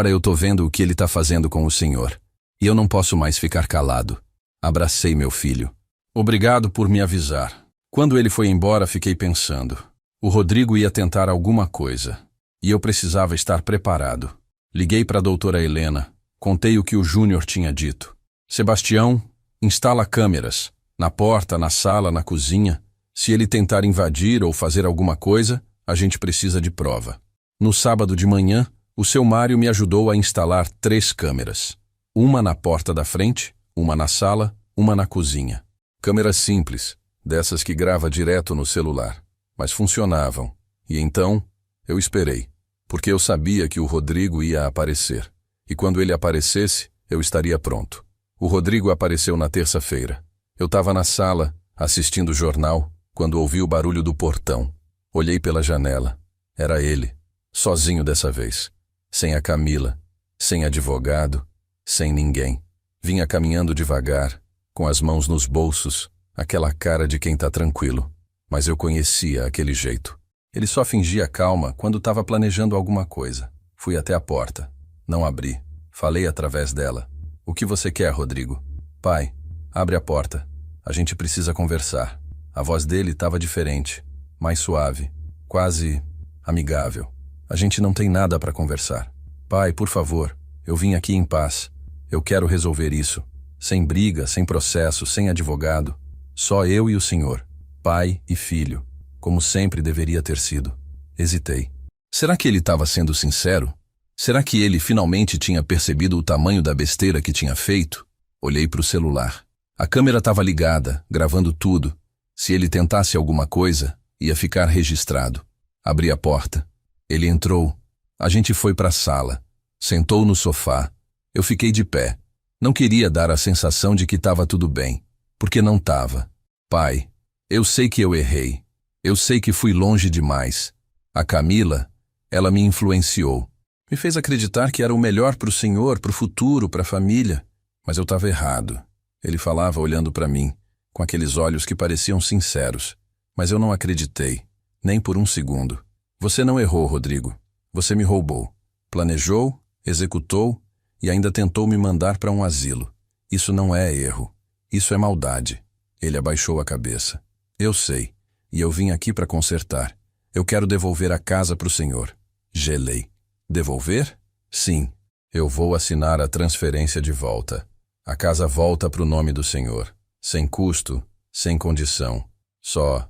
S1: eu tô vendo o que ele tá fazendo com o senhor. E eu não posso mais ficar calado. Abracei meu filho. Obrigado por me avisar. Quando ele foi embora, fiquei pensando. O Rodrigo ia tentar alguma coisa. E eu precisava estar preparado. Liguei para a doutora Helena. Contei o que o Júnior tinha dito. Sebastião, instala câmeras. Na porta, na sala, na cozinha. Se ele tentar invadir ou fazer alguma coisa, a gente precisa de prova. No sábado de manhã, o seu Mário me ajudou a instalar 3 câmeras. Uma na porta da frente, uma na sala, uma na cozinha. Câmeras simples, dessas que grava direto no celular. Mas funcionavam. E então, eu esperei. Porque eu sabia que o Rodrigo ia aparecer. E quando ele aparecesse, eu estaria pronto. O Rodrigo apareceu na terça-feira. Eu estava na sala, assistindo o jornal, quando ouvi o barulho do portão. Olhei pela janela. Era ele. Sozinho dessa vez. Sem a Camila. Sem advogado. Sem ninguém. Vinha caminhando devagar, com as mãos nos bolsos, aquela cara de quem tá tranquilo. Mas eu conhecia aquele jeito. Ele só fingia calma quando estava planejando alguma coisa. Fui até a porta. Não abri. Falei através dela. O que você quer, Rodrigo? Pai, abre a porta. A gente precisa conversar. A voz dele estava diferente. Mais suave. Quase amigável. A gente não tem nada para conversar. Pai, por favor, eu vim aqui em paz. Eu quero resolver isso. Sem briga, sem processo, sem advogado. Só eu e o senhor. Pai e filho. Como sempre deveria ter sido. Hesitei. Será que ele estava sendo sincero? Será que ele finalmente tinha percebido o tamanho da besteira que tinha feito? Olhei para o celular. A câmera estava ligada, gravando tudo. Se ele tentasse alguma coisa, ia ficar registrado. Abri a porta. Ele entrou. A gente foi para a sala. Sentou no sofá. Eu fiquei de pé. Não queria dar a sensação de que estava tudo bem, porque não estava. Pai, eu sei que eu errei. Eu sei que fui longe demais. A Camila, ela me influenciou. Me fez acreditar que era o melhor para o senhor, para o futuro, para a família. Mas eu estava errado. Ele falava olhando para mim, com aqueles olhos que pareciam sinceros. Mas eu não acreditei, nem por um segundo. Você não errou, Rodrigo. Você me roubou. Planejou, executou e ainda tentou me mandar para um asilo. Isso não é erro. Isso é maldade. Ele abaixou a cabeça. Eu sei. E eu vim aqui para consertar. Eu quero devolver a casa para o senhor. Gelei. Devolver? Sim. Eu vou assinar a transferência de volta. A casa volta para o nome do senhor. Sem custo, sem condição. Só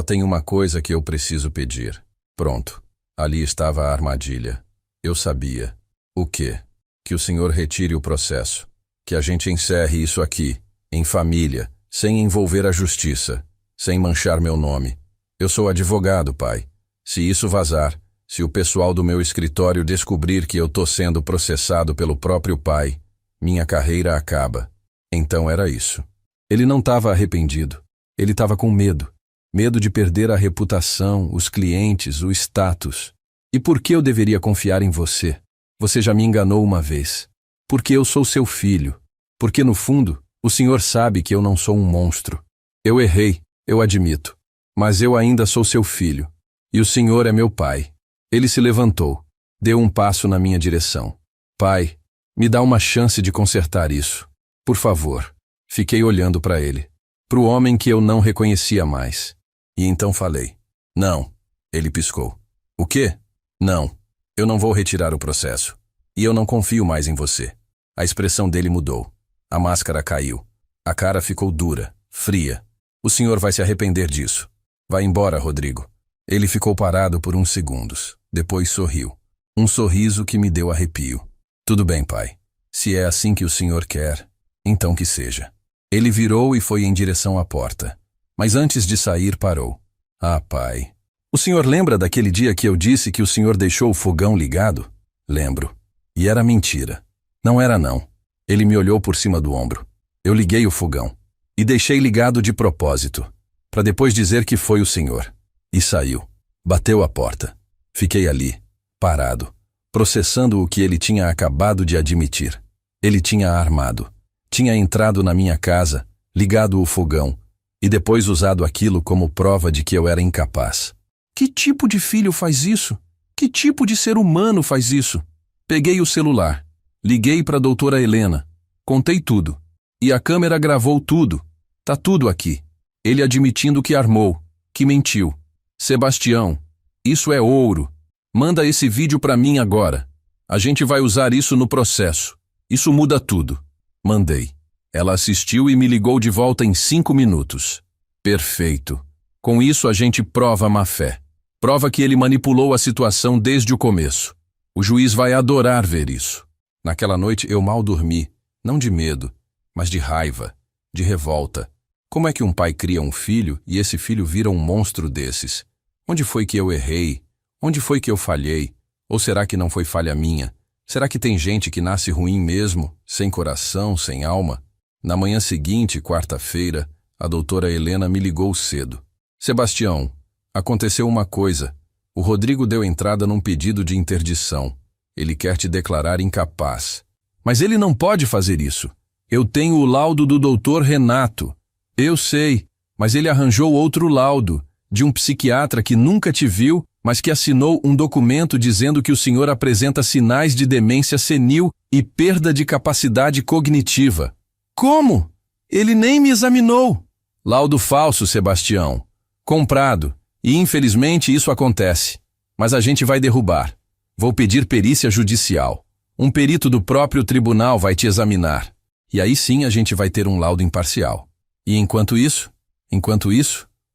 S1: tem uma coisa que eu preciso pedir. Pronto. Ali estava a armadilha. Eu sabia. O quê? Que o senhor retire o processo. Que a gente encerre isso aqui, em família, sem envolver a justiça, sem manchar meu nome. Eu sou advogado, pai. Se isso vazar, se o pessoal do meu escritório descobrir que eu tô sendo processado pelo próprio pai, minha carreira acaba. Então era isso. Ele não estava arrependido. Ele estava com medo. Medo de perder a reputação, os clientes, o status. E por que eu deveria confiar em você? Você já me enganou uma vez. Porque eu sou seu filho. Porque, no fundo, o senhor sabe que eu não sou um monstro. Eu errei, eu admito. Mas eu ainda sou seu filho. E o senhor é meu pai. Ele se levantou. Deu um passo na minha direção. Pai, me dá uma chance de consertar isso. Por favor. Fiquei olhando para ele. Para o homem que eu não reconhecia mais. E então falei. Não. Ele piscou. O quê? Não. Eu não vou retirar o processo. E eu não confio mais em você. A expressão dele mudou. A máscara caiu. A cara ficou dura, fria. O senhor vai se arrepender disso. Vai embora, Rodrigo. Ele ficou parado por uns segundos. Depois sorriu. Um sorriso que me deu arrepio. Tudo bem, pai. Se é assim que o senhor quer, então que seja. Ele virou e foi em direção à porta. Mas antes de sair, parou. Ah, pai. O senhor lembra daquele dia que eu disse que o senhor deixou o fogão ligado? Lembro. E era mentira. Não era não. Ele me olhou por cima do ombro. Eu liguei o fogão. E deixei ligado de propósito. Para depois dizer que foi o senhor. E saiu. Bateu a porta. Fiquei ali, parado, processando o que ele tinha acabado de admitir. Ele tinha armado. Tinha entrado na minha casa, ligado o fogão, e depois usado aquilo como prova de que eu era incapaz. Que tipo de filho faz isso? Que tipo de ser humano faz isso? Peguei o celular. Liguei para a doutora Helena. Contei tudo. E a câmera gravou tudo. Tá tudo aqui. Ele admitindo que armou, que mentiu. Sebastião, isso é ouro. Manda esse vídeo pra mim agora. A gente vai usar isso no processo. Isso muda tudo. Mandei. Ela assistiu e me ligou de volta em 5 minutos. Perfeito. Com isso a gente prova a má-fé. Prova que ele manipulou a situação desde o começo. O juiz vai adorar ver isso. Naquela noite eu mal dormi, não de medo, mas de raiva, de revolta. Como é que um pai cria um filho e esse filho vira um monstro desses? Onde foi que eu errei? Onde foi que eu falhei? Ou será que não foi falha minha? Será que tem gente que nasce ruim mesmo, sem coração, sem alma? Na manhã seguinte, quarta-feira, a doutora Helena me ligou cedo. Sebastião, aconteceu uma coisa. O Rodrigo deu entrada num pedido de interdição. Ele quer te declarar incapaz. Mas ele não pode fazer isso. Eu tenho o laudo do doutor Renato. Eu sei, mas ele arranjou outro laudo, de um psiquiatra que nunca te viu, mas que assinou um documento dizendo que o senhor apresenta sinais de demência senil e perda de capacidade cognitiva. Como? Ele nem me examinou. Laudo falso, Sebastião. Comprado. E infelizmente isso acontece. Mas a gente vai derrubar. Vou pedir perícia judicial. Um perito do próprio tribunal vai te examinar. E aí sim a gente vai ter um laudo imparcial. E enquanto isso,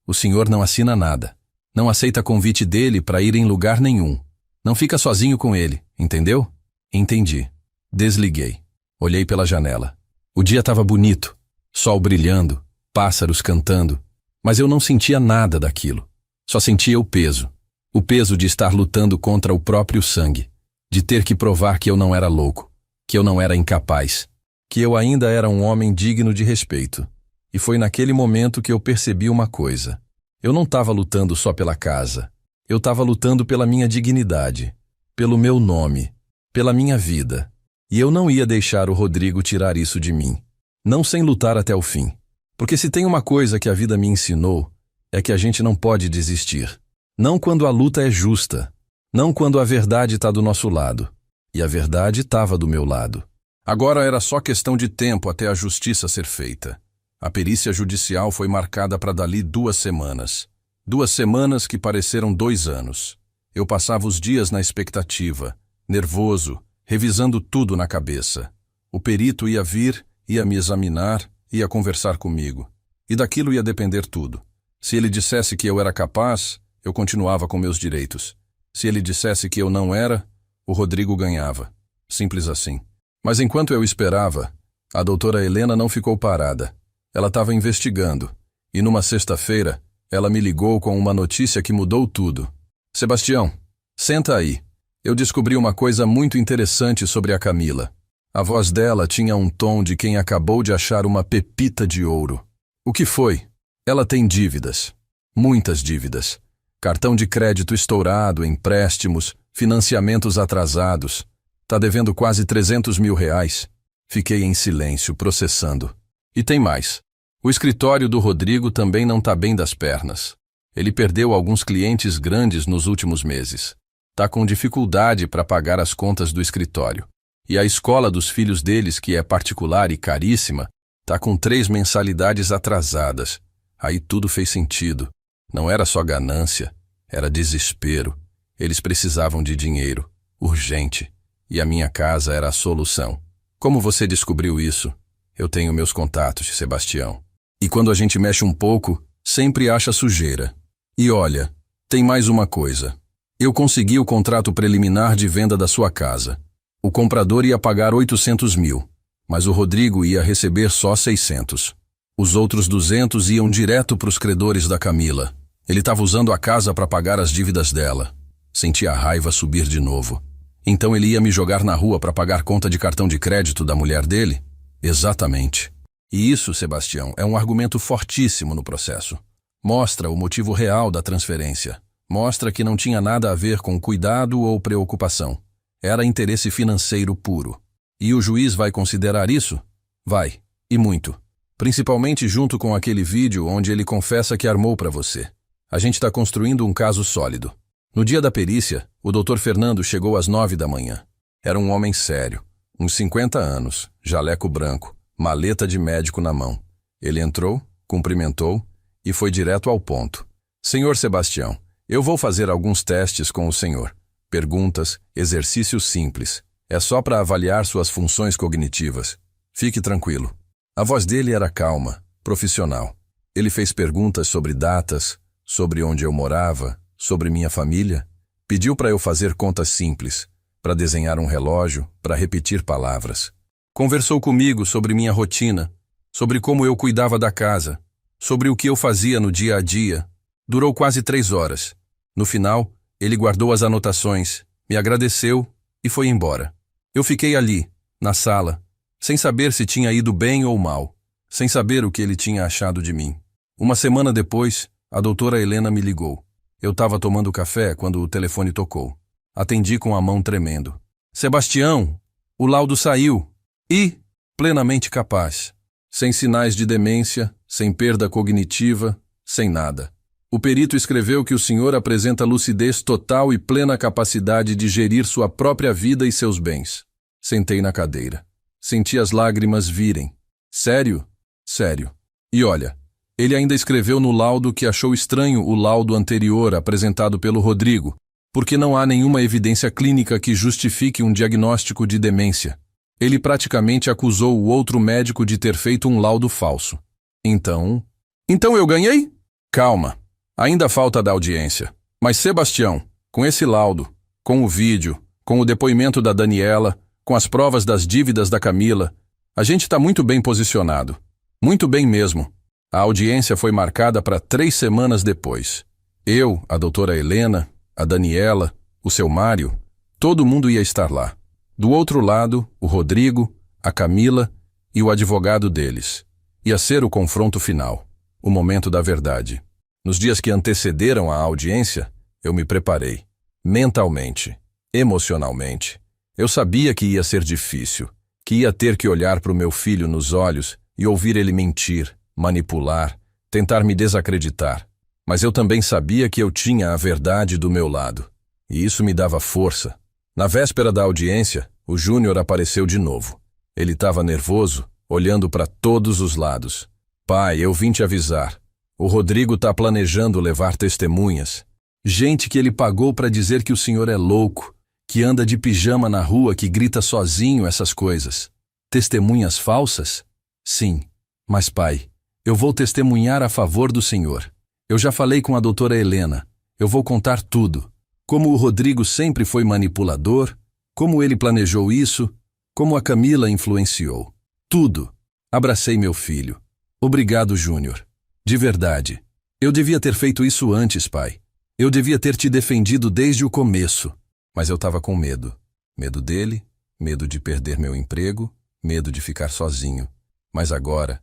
S1: o senhor não assina nada. Não aceita convite dele para ir em lugar nenhum. Não fica sozinho com ele, entendeu? Entendi. Desliguei. Olhei pela janela. O dia estava bonito. Sol brilhando, pássaros cantando. Mas eu não sentia nada daquilo. Só sentia o peso. O peso de estar lutando contra o próprio sangue. De ter que provar que eu não era louco. Que eu não era incapaz. Que eu ainda era um homem digno de respeito. E foi naquele momento que eu percebi uma coisa. Eu não estava lutando só pela casa. Eu estava lutando pela minha dignidade. Pelo meu nome. Pela minha vida. E eu não ia deixar o Rodrigo tirar isso de mim. Não sem lutar até o fim. Porque se tem uma coisa que a vida me ensinou, é que a gente não pode desistir. Não quando a luta é justa. Não quando a verdade está do nosso lado. E a verdade estava do meu lado. Agora era só questão de tempo até a justiça ser feita. A perícia judicial foi marcada para dali 2 semanas. 2 semanas que pareceram 2 anos. Eu passava os dias na expectativa, nervoso, revisando tudo na cabeça. O perito ia vir, ia me examinar, ia conversar comigo. E daquilo ia depender tudo. Se ele dissesse que eu era capaz, eu continuava com meus direitos. Se ele dissesse que eu não era, o Rodrigo ganhava. Simples assim. Mas enquanto eu esperava, a doutora Helena não ficou parada. Ela estava investigando. E numa sexta-feira, ela me ligou com uma notícia que mudou tudo. Sebastião, senta aí. Eu descobri uma coisa muito interessante sobre a Camila. A voz dela tinha um tom de quem acabou de achar uma pepita de ouro. O que foi? Ela tem dívidas. Muitas dívidas. Cartão de crédito estourado, empréstimos, financiamentos atrasados. Tá devendo quase 300 mil reais. Fiquei em silêncio, processando. E tem mais. O escritório do Rodrigo também não tá bem das pernas. Ele perdeu alguns clientes grandes nos últimos meses. Tá com dificuldade para pagar as contas do escritório. E a escola dos filhos deles, que é particular e caríssima, tá com 3 mensalidades atrasadas. Aí tudo fez sentido. Não era só ganância, era desespero. Eles precisavam de dinheiro, urgente. E a minha casa era a solução. Como você descobriu isso? Eu tenho meus contatos, Sebastião. E quando a gente mexe um pouco, sempre acha sujeira. E olha, tem mais uma coisa. Eu consegui o contrato preliminar de venda da sua casa. O comprador ia pagar 800 mil, mas o Rodrigo ia receber só 600. Os outros 200 iam direto para os credores da Camila. Ele estava usando a casa para pagar as dívidas dela. Senti a raiva subir de novo. Então ele ia me jogar na rua para pagar conta de cartão de crédito da mulher dele? Exatamente. E isso, Sebastião, é um argumento fortíssimo no processo. Mostra o motivo real da transferência. Mostra que não tinha nada a ver com cuidado ou preocupação. Era interesse financeiro puro. E o juiz vai considerar isso? Vai. E muito. Principalmente junto com aquele vídeo onde ele confessa que armou para você. A gente está construindo um caso sólido. No dia da perícia, o Dr. Fernando chegou às 9 da manhã. Era um homem sério, uns 50 anos, jaleco branco, maleta de médico na mão. Ele entrou, cumprimentou e foi direto ao ponto. Senhor Sebastião, eu vou fazer alguns testes com o senhor. Perguntas, exercícios simples. É só para avaliar suas funções cognitivas. Fique tranquilo. A voz dele era calma, profissional. Ele fez perguntas sobre datas, sobre onde eu morava, sobre minha família. Pediu para eu fazer contas simples, para desenhar um relógio, para repetir palavras. Conversou comigo sobre minha rotina, sobre como eu cuidava da casa, sobre o que eu fazia no dia a dia. Durou quase 3 horas. No final, ele guardou as anotações, me agradeceu e foi embora. Eu fiquei ali, na sala, sem saber se tinha ido bem ou mal, sem saber o que ele tinha achado de mim. Uma semana depois, a doutora Helena me ligou. Eu estava tomando café quando o telefone tocou. Atendi com a mão tremendo. Sebastião, o laudo saiu. E, plenamente capaz. Sem sinais de demência, sem perda cognitiva, sem nada. O perito escreveu que o senhor apresenta lucidez total e plena capacidade de gerir sua própria vida e seus bens. Sentei na cadeira. Senti as lágrimas virem. Sério? Sério. E olha, ele ainda escreveu no laudo que achou estranho o laudo anterior apresentado pelo Rodrigo, porque não há nenhuma evidência clínica que justifique um diagnóstico de demência. Ele praticamente acusou o outro médico de ter feito um laudo falso. Então eu ganhei? Calma. Ainda falta da audiência. Mas Sebastião, com esse laudo, com o vídeo, com o depoimento da Daniela, com as provas das dívidas da Camila, a gente está muito bem posicionado. Muito bem mesmo. A audiência foi marcada para 3 semanas depois. Eu, a doutora Helena, a Daniela, o seu Mário, todo mundo ia estar lá. Do outro lado, o Rodrigo, a Camila e o advogado deles. Ia ser o confronto final, o momento da verdade. Nos dias que antecederam a audiência, eu me preparei. Mentalmente, emocionalmente. Eu sabia que ia ser difícil, que ia ter que olhar para o meu filho nos olhos e ouvir ele mentir, manipular, tentar me desacreditar. Mas eu também sabia que eu tinha a verdade do meu lado. E isso me dava força. Na véspera da audiência, o Júnior apareceu de novo. Ele estava nervoso, olhando para todos os lados. Pai, eu vim te avisar. O Rodrigo está planejando levar testemunhas. Gente que ele pagou para dizer que o senhor é louco, que anda de pijama na rua, que grita sozinho, essas coisas. Testemunhas falsas? Sim. Mas pai, eu vou testemunhar a favor do senhor. Eu já falei com a doutora Helena. Eu vou contar tudo. Como o Rodrigo sempre foi manipulador, como ele planejou isso, como a Camila influenciou. Tudo. Abracei meu filho. Obrigado, Júnior. De verdade. Eu devia ter feito isso antes, pai. Eu devia ter te defendido desde o começo. Mas eu estava com medo. Medo dele, medo de perder meu emprego, medo de ficar sozinho. Mas agora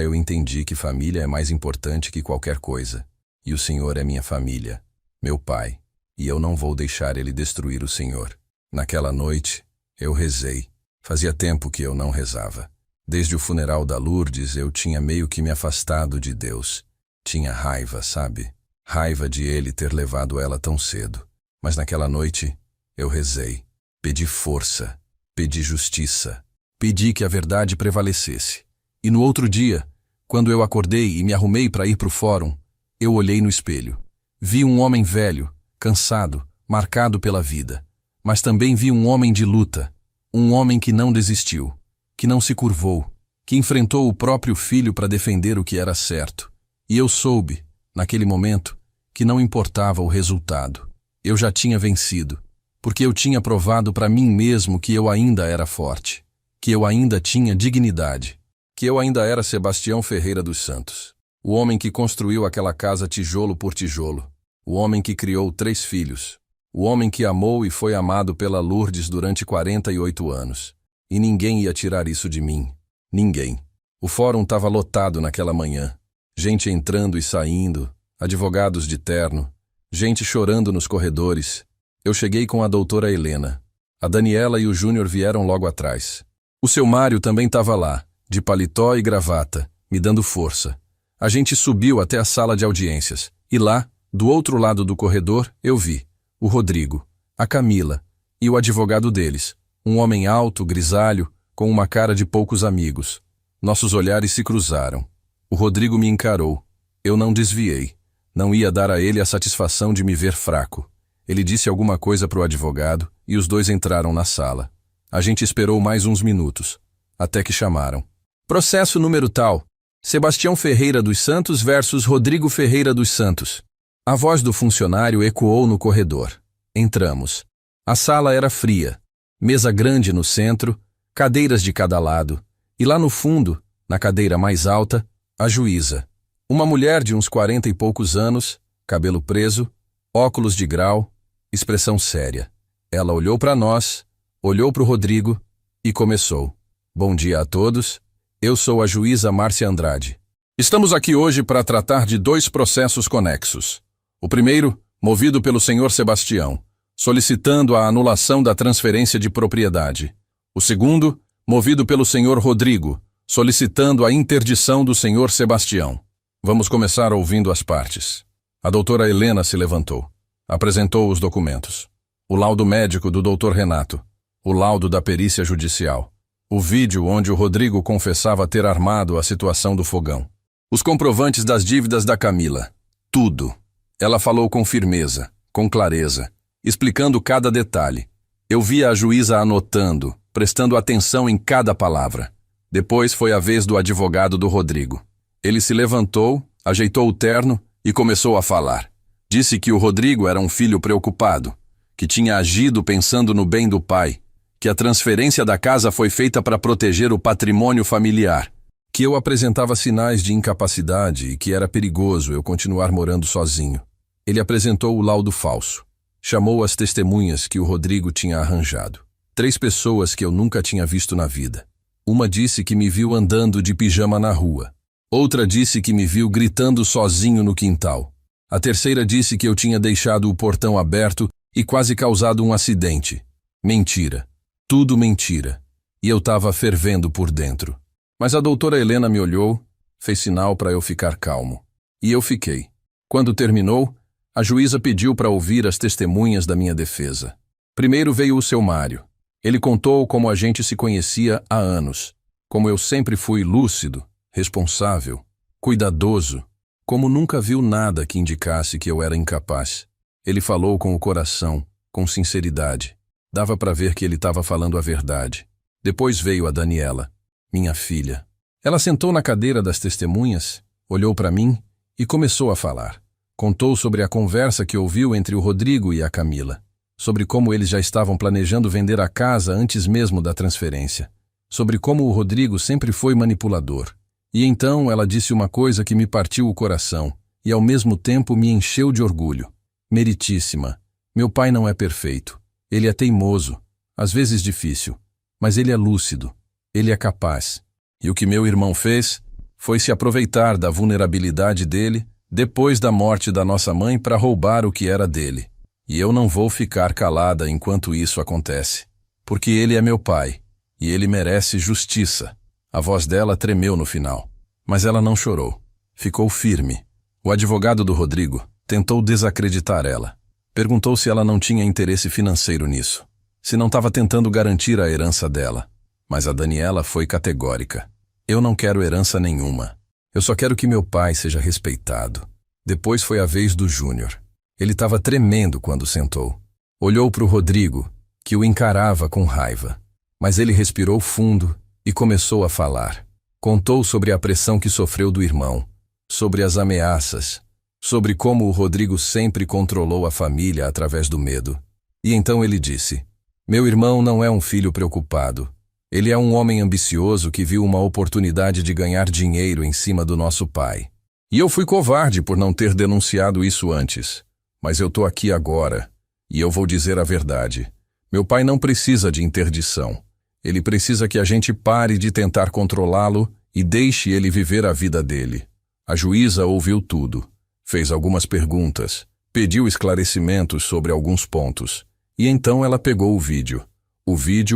S1: eu entendi que família é mais importante que qualquer coisa. E o senhor é minha família, meu pai. E eu não vou deixar ele destruir o senhor. Naquela noite, eu rezei. Fazia tempo que eu não rezava. Desde o funeral da Lourdes, eu tinha meio que me afastado de Deus. Tinha raiva, sabe? Raiva de ele ter levado ela tão cedo. Mas naquela noite, eu rezei. Pedi força. Pedi justiça. Pedi que a verdade prevalecesse. E no outro dia, quando eu acordei e me arrumei para ir para o fórum, eu olhei no espelho. Vi um homem velho, cansado, marcado pela vida. Mas também vi um homem de luta. Um homem que não desistiu. Que não se curvou, que enfrentou o próprio filho para defender o que era certo. E eu soube, naquele momento, que não importava o resultado. Eu já tinha vencido, porque eu tinha provado para mim mesmo que eu ainda era forte, que eu ainda tinha dignidade, que eu ainda era Sebastião Ferreira dos Santos, o homem que construiu aquela casa tijolo por tijolo, o homem que criou 3 filhos, o homem que amou e foi amado pela Lourdes durante 48 anos. E ninguém ia tirar isso de mim. Ninguém. O fórum estava lotado naquela manhã. Gente entrando e saindo, advogados de terno, gente chorando nos corredores. Eu cheguei com a doutora Helena. A Daniela e o Júnior vieram logo atrás. O seu Mário também estava lá, de paletó e gravata, me dando força. A gente subiu até a sala de audiências. E lá, do outro lado do corredor, eu vi o Rodrigo, a Camila e o advogado deles. Um homem alto, grisalho, com uma cara de poucos amigos. Nossos olhares se cruzaram. O Rodrigo me encarou. Eu não desviei. Não ia dar a ele a satisfação de me ver fraco. Ele disse alguma coisa para o advogado e os dois entraram na sala. A gente esperou mais uns minutos, até que chamaram. Processo número tal. Sebastião Ferreira dos Santos versus Rodrigo Ferreira dos Santos. A voz do funcionário ecoou no corredor. Entramos. A sala era fria. Mesa grande no centro, cadeiras de cada lado. E lá no fundo, na cadeira mais alta, a juíza. Uma mulher de uns 40 e poucos anos, cabelo preso, óculos de grau, expressão séria. Ela olhou para nós, olhou para o Rodrigo e começou. Bom dia a todos, eu sou a juíza Márcia Andrade. Estamos aqui hoje para tratar de 2 processos conexos. O primeiro, movido pelo senhor Sebastião, solicitando a anulação da transferência de propriedade. O segundo, movido pelo senhor Rodrigo, solicitando a interdição do senhor Sebastião. Vamos começar ouvindo as partes. A doutora Helena se levantou. Apresentou os documentos. O laudo médico do doutor Renato. O laudo da perícia judicial. O vídeo onde o Rodrigo confessava ter armado a situação do fogão. Os comprovantes das dívidas da Camila. Tudo. Ela falou com firmeza, com clareza, explicando cada detalhe. Eu via a juíza anotando, prestando atenção em cada palavra. Depois foi a vez do advogado do Rodrigo. Ele se levantou, ajeitou o terno e começou a falar. Disse que o Rodrigo era um filho preocupado, que tinha agido pensando no bem do pai, que a transferência da casa foi feita para proteger o patrimônio familiar, que eu apresentava sinais de incapacidade e que era perigoso eu continuar morando sozinho. Ele apresentou o laudo falso. Chamou as testemunhas que o Rodrigo tinha arranjado. 3 pessoas que eu nunca tinha visto na vida. Uma disse que me viu andando de pijama na rua. Outra disse que me viu gritando sozinho no quintal. A terceira disse que eu tinha deixado o portão aberto e quase causado um acidente. Mentira. Tudo mentira. E eu estava fervendo por dentro. Mas a doutora Helena me olhou, fez sinal para eu ficar calmo. E eu fiquei. Quando terminou, a juíza pediu para ouvir as testemunhas da minha defesa. Primeiro veio o seu Mário. Ele contou como a gente se conhecia há anos. Como eu sempre fui lúcido, responsável, cuidadoso, como nunca viu nada que indicasse que eu era incapaz. Ele falou com o coração, com sinceridade. Dava para ver que ele estava falando a verdade. Depois veio a Daniela, minha filha. Ela sentou na cadeira das testemunhas, olhou para mim e começou a falar. Contou sobre a conversa que ouviu entre o Rodrigo e a Camila, sobre como eles já estavam planejando vender a casa antes mesmo da transferência, sobre como o Rodrigo sempre foi manipulador. E então ela disse uma coisa que me partiu o coração e ao mesmo tempo me encheu de orgulho. Meritíssima, meu pai não é perfeito. Ele é teimoso, às vezes difícil, mas ele é lúcido, ele é capaz. E o que meu irmão fez foi se aproveitar da vulnerabilidade dele depois da morte da nossa mãe para roubar o que era dele. E eu não vou ficar calada enquanto isso acontece, porque ele é meu pai e ele merece justiça. A voz dela tremeu no final, mas ela não chorou. Ficou firme. O advogado do Rodrigo tentou desacreditar ela. Perguntou se ela não tinha interesse financeiro nisso, se não estava tentando garantir a herança dela. Mas a Daniela foi categórica. Eu não quero herança nenhuma. Eu só quero que meu pai seja respeitado. Depois foi a vez do Júnior. Ele estava tremendo quando sentou. Olhou para o Rodrigo, que o encarava com raiva. Mas ele respirou fundo e começou a falar. Contou sobre a pressão que sofreu do irmão, sobre as ameaças, sobre como o Rodrigo sempre controlou a família através do medo. E então ele disse: meu irmão não é um filho preocupado. Ele é um homem ambicioso que viu uma oportunidade de ganhar dinheiro em cima do nosso pai. E eu fui covarde por não ter denunciado isso antes. Mas eu tô aqui agora, e eu vou dizer a verdade. Meu pai não precisa de interdição. Ele precisa que a gente pare de tentar controlá-lo e deixe ele viver a vida dele. A juíza ouviu tudo, fez algumas perguntas, pediu esclarecimentos sobre alguns pontos, e então ela pegou o vídeo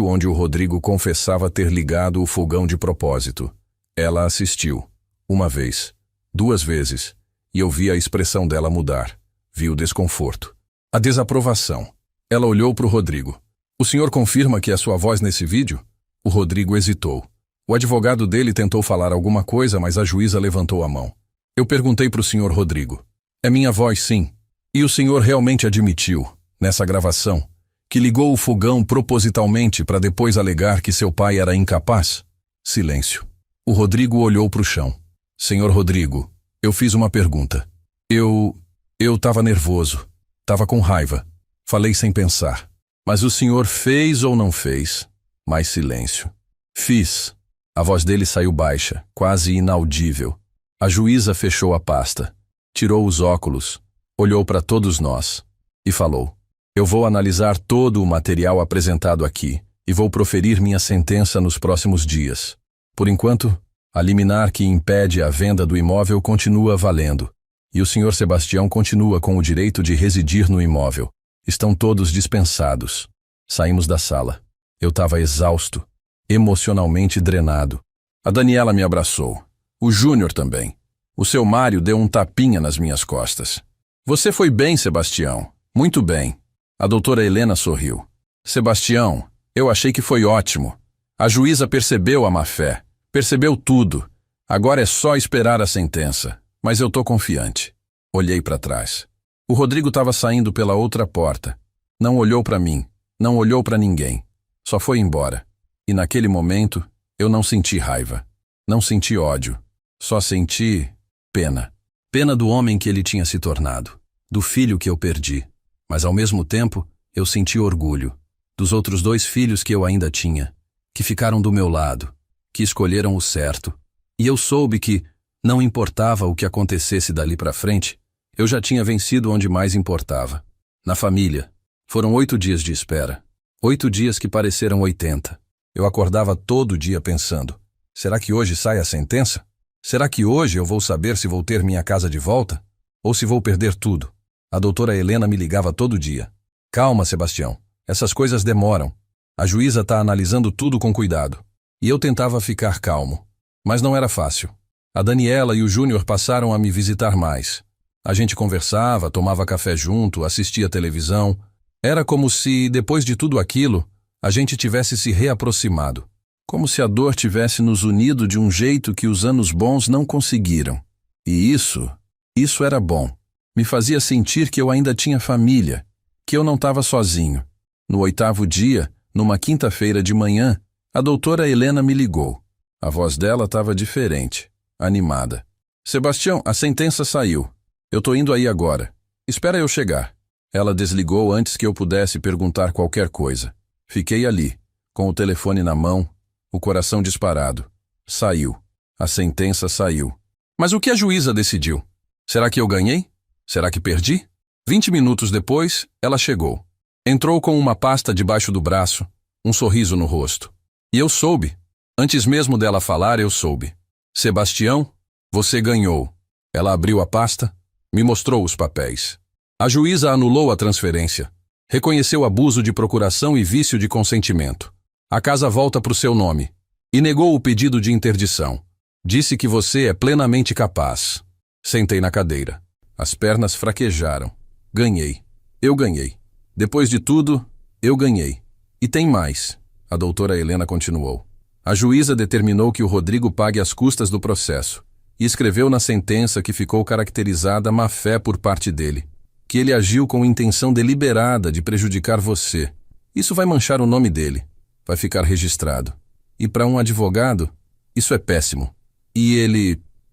S1: onde o Rodrigo confessava ter ligado o fogão de propósito. Ela assistiu, 1 vez, 2 vezes, e eu vi a expressão dela mudar, vi o desconforto, a desaprovação. Ela olhou para o Rodrigo. O senhor confirma que é sua voz nesse vídeo? O Rodrigo hesitou. O advogado dele tentou falar alguma coisa, mas a juíza levantou a mão. Eu perguntei para o Sr. Rodrigo. É minha voz, sim. E o senhor realmente admitiu, nessa gravação, que ligou o fogão propositalmente para depois alegar que seu pai era incapaz? Silêncio. O Rodrigo olhou para o chão. Senhor Rodrigo, eu fiz uma pergunta. Eu estava nervoso. Estava com raiva. Falei sem pensar. Mas o senhor fez ou não fez? Mais silêncio. Fiz. A voz dele saiu baixa, quase inaudível. A juíza fechou a pasta, tirou os óculos, olhou para todos nós e falou: eu vou analisar todo o material apresentado aqui e vou proferir minha sentença nos próximos dias. Por enquanto, a liminar que impede a venda do imóvel continua valendo, e o Sr. Sebastião continua com o direito de residir no imóvel. Estão todos dispensados. Saímos da sala. Eu estava exausto, emocionalmente drenado. A Daniela me abraçou. O Júnior também. O seu Mário deu um tapinha nas minhas costas. Você foi bem, Sebastião. Muito bem. A doutora Helena sorriu. Sebastião, eu achei que foi ótimo. A juíza percebeu a má-fé. Percebeu tudo. Agora é só esperar a sentença. Mas eu tô confiante. Olhei para trás. O Rodrigo estava saindo pela outra porta. Não olhou para mim. Não olhou para ninguém. Só foi embora. E naquele momento, eu não senti raiva. Não senti ódio. Só senti pena. Pena do homem que ele tinha se tornado. Do filho que eu perdi. Mas ao mesmo tempo, eu senti orgulho. Dos outros 2 filhos que eu ainda tinha. Que ficaram do meu lado. Que escolheram o certo. E eu soube que, não importava o que acontecesse dali para frente, eu já tinha vencido onde mais importava. Na família. Foram 8 dias de espera. 8 dias que pareceram 80. Eu acordava todo dia pensando: será que hoje sai a sentença? Será que hoje eu vou saber se vou ter minha casa de volta? Ou se vou perder tudo? A doutora Helena me ligava todo dia. Calma, Sebastião. Essas coisas demoram. A juíza está analisando tudo com cuidado. E eu tentava ficar calmo. Mas não era fácil. A Daniela e o Júnior passaram a me visitar mais. A gente conversava, tomava café junto, assistia televisão. Era como se, depois de tudo aquilo, a gente tivesse se reaproximado. Como se a dor tivesse nos unido de um jeito que os anos bons não conseguiram. E isso era bom. Me fazia sentir que eu ainda tinha família, que eu não estava sozinho. No 8º dia, numa quinta-feira de manhã, a doutora Helena me ligou. A voz dela estava diferente, animada. Sebastião, a sentença saiu. Eu tô indo aí agora. Espera eu chegar. Ela desligou antes que eu pudesse perguntar qualquer coisa. Fiquei ali, com o telefone na mão, o coração disparado. Saiu. A sentença saiu. Mas o que a juíza decidiu? Será que eu ganhei? Será que perdi? 20 minutos depois, ela chegou. Entrou com uma pasta debaixo do braço, um sorriso no rosto. E eu soube. Antes mesmo dela falar, eu soube. Sebastião, você ganhou. Ela abriu a pasta, me mostrou os papéis. A juíza anulou a transferência. Reconheceu abuso de procuração e vício de consentimento. A casa volta para o seu nome. E negou o pedido de interdição. Disse que você é plenamente capaz. Sentei na cadeira. As pernas fraquejaram. Ganhei. Eu ganhei. Depois de tudo, eu ganhei. E tem mais. A doutora Helena continuou. A juíza determinou que o Rodrigo pague as custas do processo. E escreveu na sentença que ficou caracterizada má-fé por parte dele. Que ele agiu com intenção deliberada de prejudicar você. Isso vai manchar o nome dele. Vai ficar registrado. E para um advogado, isso é péssimo. E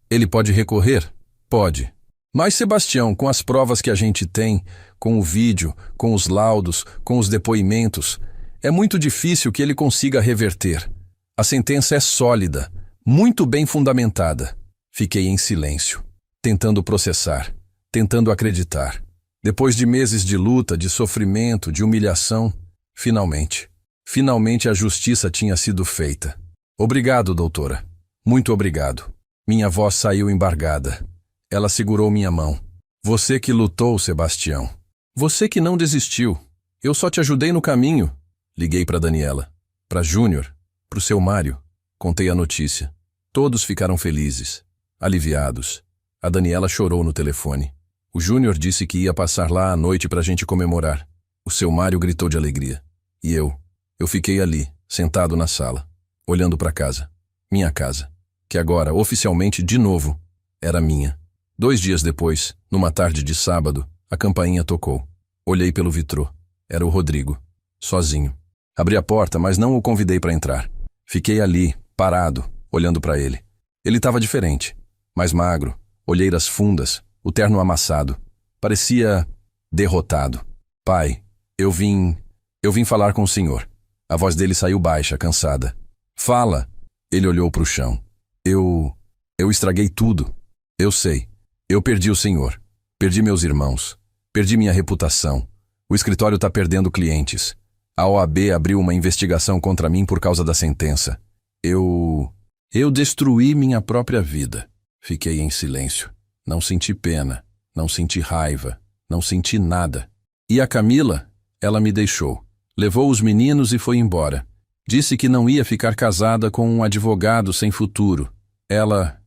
S1: ele pode recorrer? Pode. Mas, Sebastião, com as provas que a gente tem, com o vídeo, com os laudos, com os depoimentos, é muito difícil que ele consiga reverter. A sentença é sólida, muito bem fundamentada. Fiquei em silêncio, tentando processar, tentando acreditar. Depois de meses de luta, de sofrimento, de humilhação, finalmente a justiça tinha sido feita. Obrigado, doutora. Muito obrigado. Minha voz saiu embargada. Ela segurou minha mão. Você que lutou, Sebastião. Você que não desistiu. Eu só te ajudei no caminho. Liguei para Daniela, para Júnior, para o seu Mário. Contei a notícia. Todos ficaram felizes, aliviados. A Daniela chorou no telefone. O Júnior disse que ia passar lá à noite para a gente comemorar. O seu Mário gritou de alegria. E eu fiquei ali, sentado na sala, olhando para casa. minha casa, que agora, oficialmente, de novo, era minha. 2 dias depois, numa tarde de sábado, a campainha tocou. Olhei pelo vitrô. Era o Rodrigo, sozinho. Abri a porta, mas não o convidei para entrar. Fiquei ali, parado, olhando para ele. Ele estava diferente, mais magro, olheiras fundas, o terno amassado. Parecia derrotado. Pai, eu vim falar com o senhor. A voz dele saiu baixa, cansada. Fala! Ele olhou para o chão. Eu estraguei tudo. Eu sei. Eu perdi o senhor. Perdi meus irmãos. Perdi minha reputação. O escritório está perdendo clientes. A OAB abriu uma investigação contra mim por causa da sentença. Eu destruí minha própria vida. Fiquei em silêncio. Não senti pena. Não senti raiva. Não senti nada. E a Camila? Ela me deixou. Levou os meninos e foi embora. Disse que não ia ficar casada com um advogado sem futuro. Ela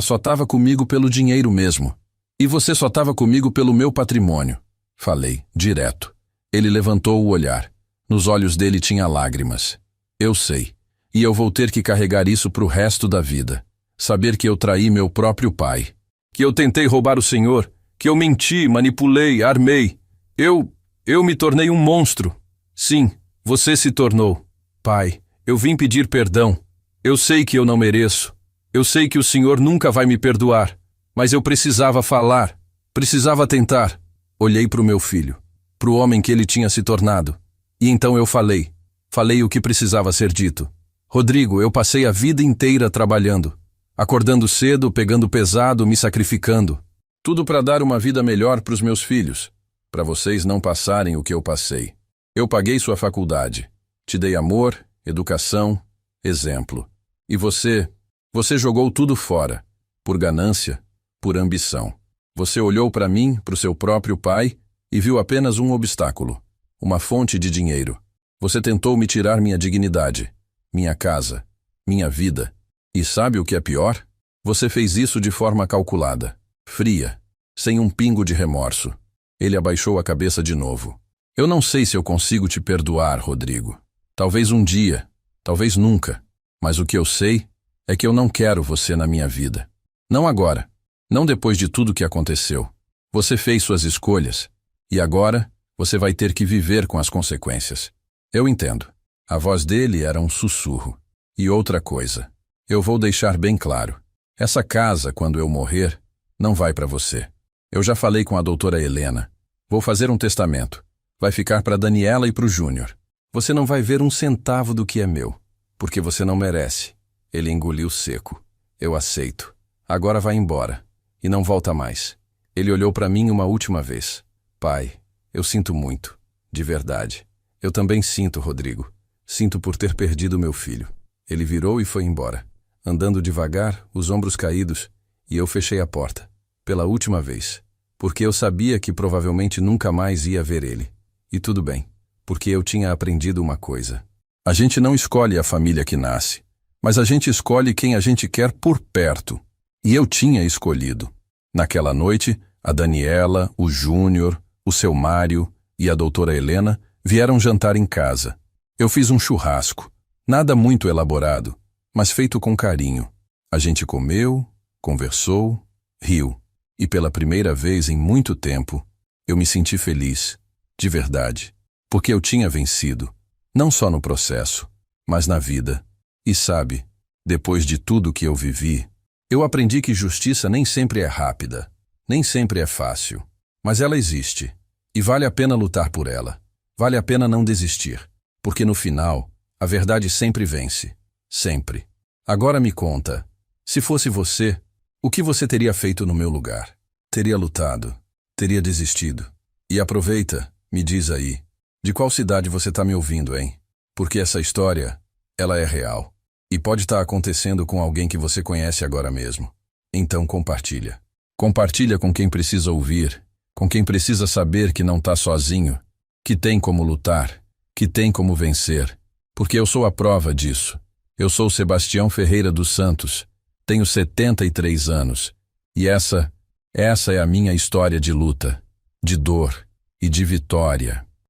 S1: só estava comigo pelo dinheiro mesmo. E você só estava comigo pelo meu patrimônio. Falei, direto. Ele levantou o olhar. Nos olhos dele tinha lágrimas. Eu sei. E eu vou ter que carregar isso pro resto da vida. Saber que eu traí meu próprio pai. Que eu tentei roubar o senhor. Que eu menti, manipulei, armei. Eu me tornei um monstro. Sim, você se tornou. Pai, eu vim pedir perdão. Eu sei que eu não mereço. Eu sei que o senhor nunca vai me perdoar. Mas eu precisava falar. Precisava tentar. Olhei para o meu filho. Para o homem que ele tinha se tornado. E então eu falei. Falei o que precisava ser dito. Rodrigo, eu passei a vida inteira trabalhando. Acordando cedo, pegando pesado, me sacrificando. Tudo para dar uma vida melhor para os meus filhos. Para vocês não passarem o que eu passei. Eu paguei sua faculdade. Te dei amor, educação, exemplo. E você jogou tudo fora. Por ganância, por ambição. Você olhou para mim, para o seu próprio pai, e viu apenas um obstáculo. Uma fonte de dinheiro. Você tentou me tirar minha dignidade, minha casa, minha vida. E sabe o que é pior? Você fez isso de forma calculada, fria, sem um pingo de remorso. Ele abaixou a cabeça de novo. Eu não sei se eu consigo te perdoar, Rodrigo. Talvez um dia, talvez nunca. Mas o que eu sei é que eu não quero você na minha vida. Não agora. Não depois de tudo que aconteceu. Você fez suas escolhas. E agora, você vai ter que viver com as consequências. Eu entendo. A voz dele era um sussurro. E outra coisa. Eu vou deixar bem claro. Essa casa, quando eu morrer, não vai para você. Eu já falei com a doutora Helena. Vou fazer um testamento. Vai ficar para Daniela e para o Júnior. Você não vai ver um centavo do que é meu. Porque você não merece. Ele engoliu seco. Eu aceito. Agora vai embora. E não volta mais. Ele olhou para mim uma última vez. Pai, eu sinto muito. De verdade. Eu também sinto, Rodrigo. Sinto por ter perdido meu filho. Ele virou e foi embora. Andando devagar, os ombros caídos, e eu fechei a porta. Pela última vez. Porque eu sabia que provavelmente nunca mais ia ver ele. E tudo bem. Porque eu tinha aprendido uma coisa. A gente não escolhe a família que nasce. Mas a gente escolhe quem a gente quer por perto. E eu tinha escolhido. Naquela noite, a Daniela, o Júnior, o seu Mário e a doutora Helena vieram jantar em casa. Eu fiz um churrasco. Nada muito elaborado, mas feito com carinho. A gente comeu, conversou, riu. E pela primeira vez em muito tempo, eu me senti feliz, de verdade, porque eu tinha vencido, não só no processo, mas na vida. E sabe, depois de tudo que eu vivi, eu aprendi que justiça nem sempre é rápida, nem sempre é fácil, mas ela existe, e vale a pena lutar por ela. Vale a pena não desistir, porque no final, a verdade sempre vence. Sempre. Agora me conta, se fosse você, o que você teria feito no meu lugar? Teria lutado? Teria desistido? E aproveita, me diz aí, de qual cidade você está me ouvindo, hein? Porque essa história, ela é real. E pode estar acontecendo com alguém que você conhece agora mesmo. Então compartilha. Compartilha com quem precisa ouvir, com quem precisa saber que não está sozinho, que tem como lutar, que tem como vencer. Porque eu sou a prova disso. Eu sou Sebastião Ferreira dos Santos, tenho 73 anos, e essa é a minha história de luta, de dor e de vitória.